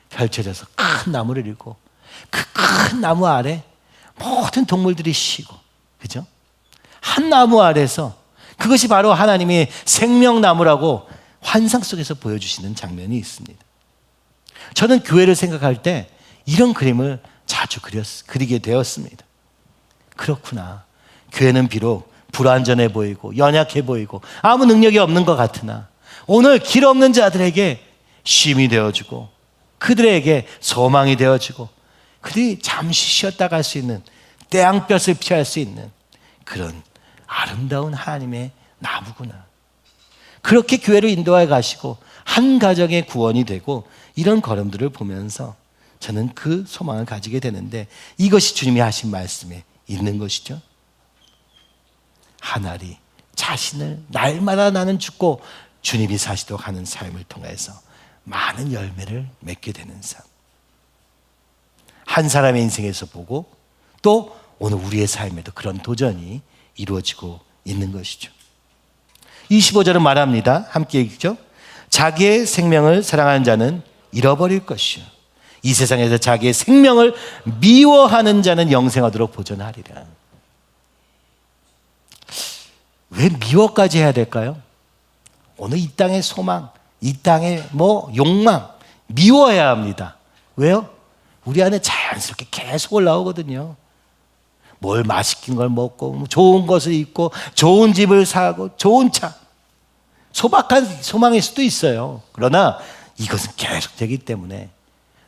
Speaker 1: 펼쳐져서 큰 나무를 이루고 그 큰 나무 아래 모든 동물들이 쉬고, 그죠? 한 나무 아래서 그것이 바로 하나님의 생명나무라고 환상 속에서 보여주시는 장면이 있습니다. 저는 교회를 생각할 때 이런 그림을 자주 그리게 되었습니다. 그렇구나. 교회는 비록 불완전해 보이고 연약해 보이고 아무 능력이 없는 것 같으나 오늘 길 없는 자들에게 쉼이 되어주고 그들에게 소망이 되어주고 그들이 잠시 쉬었다 갈 수 있는, 태양볕을 피할 수 있는 그런 아름다운 하나님의 나무구나. 그렇게 교회를 인도해 가시고 한 가정의 구원이 되고 이런 걸음들을 보면서 저는 그 소망을 가지게 되는데, 이것이 주님이 하신 말씀에 있는 것이죠. 하나리 자신을 날마다 나는 죽고 주님이 사시도록 하는 삶을 통해서 많은 열매를 맺게 되는 삶. 한 사람의 인생에서 보고 또 오늘 우리의 삶에도 그런 도전이 이루어지고 있는 것이죠. 25절은 말합니다. 함께 읽죠. 자기의 생명을 사랑하는 자는 잃어버릴 것이요, 이 세상에서 자기의 생명을 미워하는 자는 영생하도록 보존하리라. 왜 미워까지 해야 될까요? 오늘 이 땅의 소망, 이 땅의 욕망 미워해야 합니다. 왜요? 우리 안에 자연스럽게 계속 올라오거든요. 뭘 맛있는 걸 먹고 좋은 것을 입고 좋은 집을 사고 좋은 차, 소박한 소망일 수도 있어요. 그러나 이것은 계속되기 때문에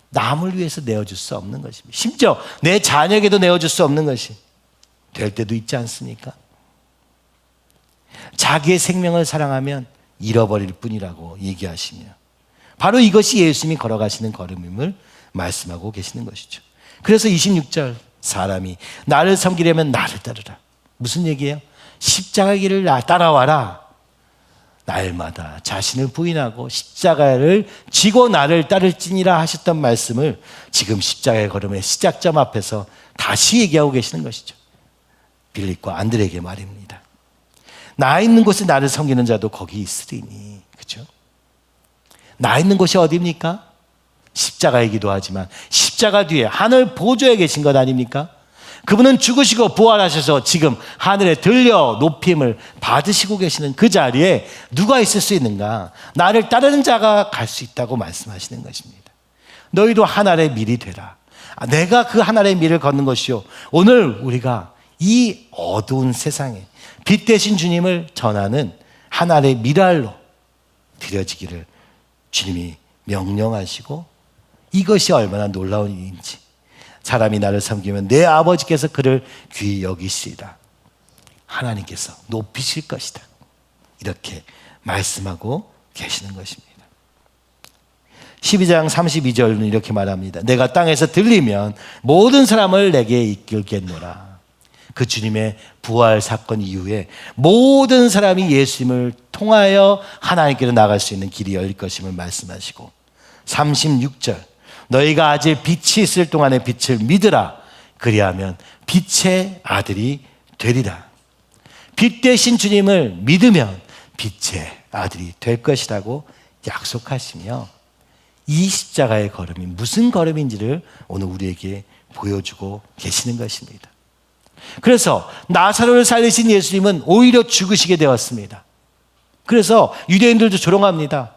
Speaker 1: 남을 위해서 내어줄 수 없는 것입니다. 심지어 내 자녀에게도 내어줄 수 없는 것이 될 때도 있지 않습니까? 자기의 생명을 사랑하면 잃어버릴 뿐이라고 얘기하시며 바로 이것이 예수님이 걸어가시는 걸음임을 말씀하고 계시는 것이죠. 그래서 26절, 사람이 나를 섬기려면 나를 따르라. 무슨 얘기예요? 십자가 길을 따라와라. 날마다 자신을 부인하고 십자가를 지고 나를 따를지니라 하셨던 말씀을 지금 십자가의 걸음의 시작점 앞에서 다시 얘기하고 계시는 것이죠. 빌립과 안드레에게 말입니다. 나 있는 곳에 나를 섬기는 자도 거기 있으리니. 그렇죠? 나 있는 곳이 어디입니까? 십자가이기도 하지만 십자가 뒤에 하늘 보좌에 계신 것 아닙니까? 그분은 죽으시고 부활하셔서 지금 하늘에 들려 높임을 받으시고 계시는 그 자리에 누가 있을 수 있는가? 나를 따르는 자가 갈 수 있다고 말씀하시는 것입니다. 너희도 하늘의 밀이 되라. 내가 그 하늘의 밀을 걷는 것이요, 오늘 우리가 이 어두운 세상에 빛 대신 주님을 전하는 하늘의 밀알로 드려지기를 주님이 명령하시고, 이것이 얼마나 놀라운 일인지, 사람이 나를 섬기면 내 아버지께서 그를 귀히 여기시리라. 하나님께서 높이실 것이다. 이렇게 말씀하고 계시는 것입니다. 12장 32절은 이렇게 말합니다. 내가 땅에서 들리면 모든 사람을 내게 이끌겠노라. 그 주님의 부활 사건 이후에 모든 사람이 예수님을 통하여 하나님께로 나갈 수 있는 길이 열릴 것임을 말씀하시고, 36절, 너희가 아직 빛이 있을 동안에 빛을 믿으라. 그리하면 빛의 아들이 되리라. 빛 대신 주님을 믿으면 빛의 아들이 될 것이라고 약속하시며, 이 십자가의 걸음이 무슨 걸음인지를 오늘 우리에게 보여주고 계시는 것입니다. 그래서 나사로를 살리신 예수님은 오히려 죽으시게 되었습니다. 그래서 유대인들도 조롱합니다.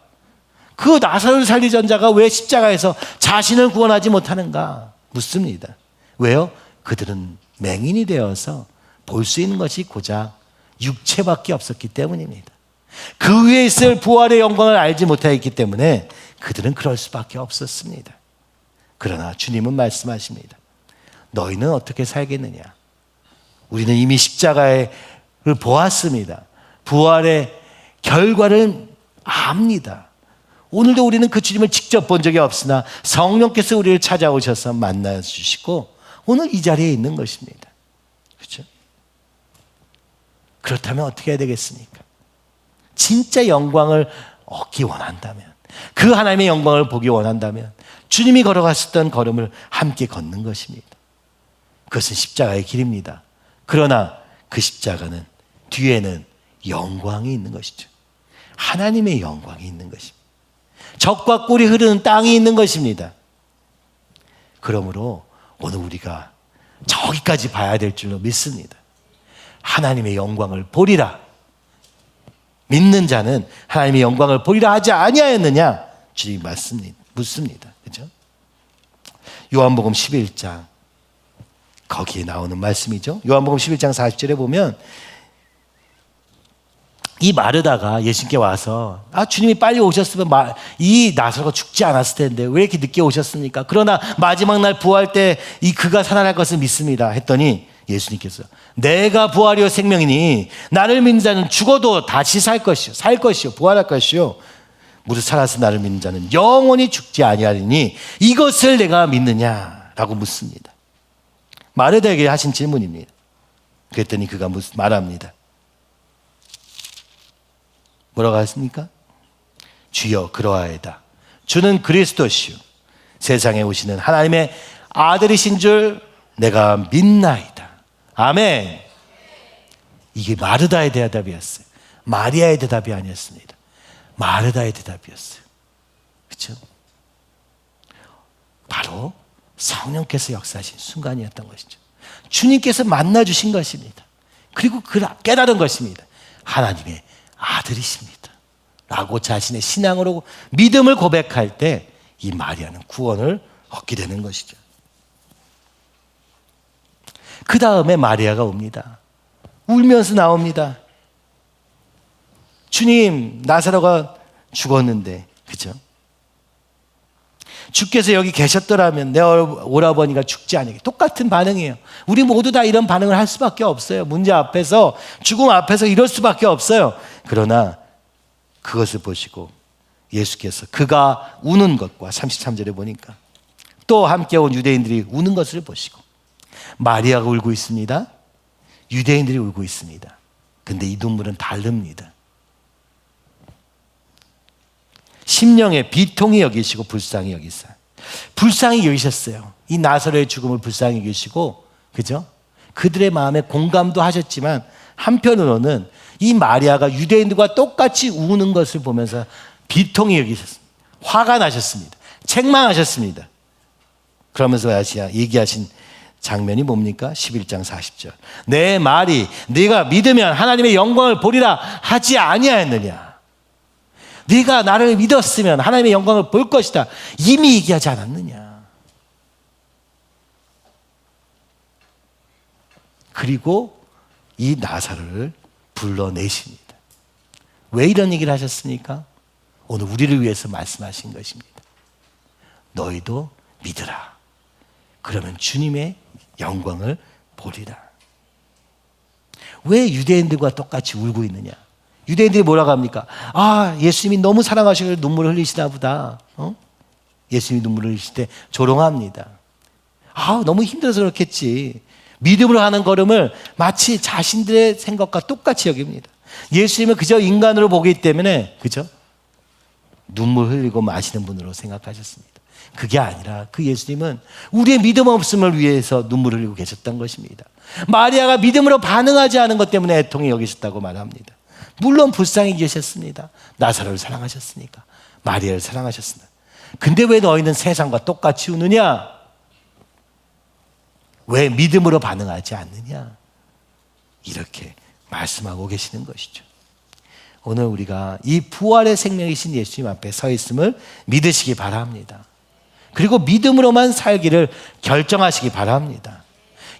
Speaker 1: 그 나사로를 살리던 자가 왜 십자가에서 자신을 구원하지 못하는가 묻습니다. 왜요? 그들은 맹인이 되어서 볼 수 있는 것이 고작 육체밖에 없었기 때문입니다. 그 위에 있을 부활의 영광을 알지 못하였기 때문에 그들은 그럴 수밖에 없었습니다. 그러나 주님은 말씀하십니다. 너희는 어떻게 살겠느냐? 우리는 이미 십자가를 보았습니다. 부활의 결과를 압니다. 오늘도 우리는 그 주님을 직접 본 적이 없으나 성령께서 우리를 찾아오셔서 만나주시고 오늘 이 자리에 있는 것입니다. 그렇죠? 그렇다면 어떻게 해야 되겠습니까? 진짜 영광을 얻기 원한다면, 그 하나님의 영광을 보기 원한다면 주님이 걸어갔었던 걸음을 함께 걷는 것입니다. 그것은 십자가의 길입니다. 그러나 그 십자가는 뒤에는 영광이 있는 것이죠. 하나님의 영광이 있는 것입니다. 젖과 꿀이 흐르는 땅이 있는 것입니다. 그러므로 오늘 우리가 저기까지 봐야 될 줄로 믿습니다. 하나님의 영광을 보리라. 믿는 자는 하나님의 영광을 보리라 하지 아니하였느냐? 주님이 묻습니다. 그렇죠? 요한복음 11장 거기에 나오는 말씀이죠. 요한복음 11장 40절에 보면 이 마르다가 예수님께 와서 주님이 빨리 오셨으면 이 나사로가 죽지 않았을 텐데 왜 이렇게 늦게 오셨습니까? 그러나 마지막 날 부활할 때 이 그가 살아날 것을 믿습니다 했더니 예수님께서 내가 부활이요 생명이니 나를 믿는 자는 죽어도 다시 살 것이요 부활할 것이요 무릇 살아서 나를 믿는 자는 영원히 죽지 아니하리니 이것을 내가 믿느냐라고 묻습니다. 마르다에게 하신 질문입니다. 그랬더니 그가 말합니다. 뭐라고 하십니까? 주여 그러하이다. 주는 그리스도시요 세상에 오시는 하나님의 아들이신 줄 내가 믿나이다. 아멘. 이게 마르다의 대답이었어요. 마리아의 대답이 아니었습니다. 마르다의 대답이었어요. 그렇죠? 바로 성령께서 역사하신 순간이었던 것이죠. 주님께서 만나주신 것입니다. 그리고 깨달은 것입니다. 하나님의 아들이십니다 라고 자신의 신앙으로 믿음을 고백할 때 이 마리아는 구원을 얻게 되는 것이죠. 그 다음에 마리아가 옵니다. 울면서 나옵니다. 주님, 나사로가 죽었는데, 그죠? 주께서 여기 계셨더라면 내 오라버니가 죽지 않게. 똑같은 반응이에요. 우리 모두 다 이런 반응을 할 수밖에 없어요. 문제 앞에서, 죽음 앞에서 이럴 수밖에 없어요. 그러나 그것을 보시고 예수께서 그가 우는 것과 33절에 보니까 또 함께 온 유대인들이 우는 것을 보시고 마리아가 울고 있습니다. 유대인들이 울고 있습니다. 근데 이 눈물은 다릅니다. 심령의 비통히 여기시고 불쌍히 여기사. 불쌍히 여기셨어요. 이 나사로의 죽음을 불쌍히 여기시고, 그죠? 그들의 마음에 공감도 하셨지만 한편으로는 이 마리아가 유대인들과 똑같이 우는 것을 보면서 비통히 여기셨습니다. 화가 나셨습니다. 책망하셨습니다. 그러면서 얘기하신 장면이 뭡니까? 11장 40절. 내 말이 네가 믿으면 하나님의 영광을 보리라 하지 아니하였느냐? 네가 나를 믿었으면 하나님의 영광을 볼 것이다. 이미 얘기하지 않았느냐? 그리고 이 나사로를 불러내십니다. 왜 이런 얘기를 하셨습니까? 오늘 우리를 위해서 말씀하신 것입니다. 너희도 믿으라. 그러면 주님의 영광을 보리라. 왜 유대인들과 똑같이 울고 있느냐? 유대인들이 뭐라고 합니까? 예수님이 너무 사랑하시고 눈물을 흘리시나 보다. 예수님이 눈물을 흘리실 때 조롱합니다. 너무 힘들어서 그렇겠지. 믿음으로 하는 걸음을 마치 자신들의 생각과 똑같이 여깁니다. 예수님은 그저 인간으로 보기 때문에, 그죠? 눈물 흘리고 마시는 분으로 생각하셨습니다. 그게 아니라 그 예수님은 우리의 믿음 없음을 위해서 눈물 흘리고 계셨던 것입니다. 마리아가 믿음으로 반응하지 않은 것 때문에 애통히 여기셨다고 말합니다. 물론 불쌍히 계셨습니다. 나사로를 사랑하셨으니까. 마리아를 사랑하셨습니다. 근데 왜 너희는 세상과 똑같이 우느냐? 왜 믿음으로 반응하지 않느냐? 이렇게 말씀하고 계시는 것이죠. 오늘 우리가 이 부활의 생명이신 예수님 앞에 서 있음을 믿으시기 바랍니다. 그리고 믿음으로만 살기를 결정하시기 바랍니다.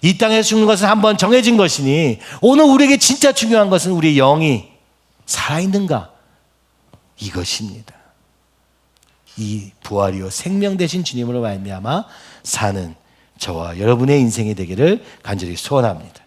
Speaker 1: 이 땅에서 죽는 것은 한번 정해진 것이니 오늘 우리에게 진짜 중요한 것은 우리의 영이 살아있는가? 이것입니다. 이 부활이요 생명 되신 주님으로 말미암아 사는 저와 여러분의 인생이 되기를 간절히 소원합니다.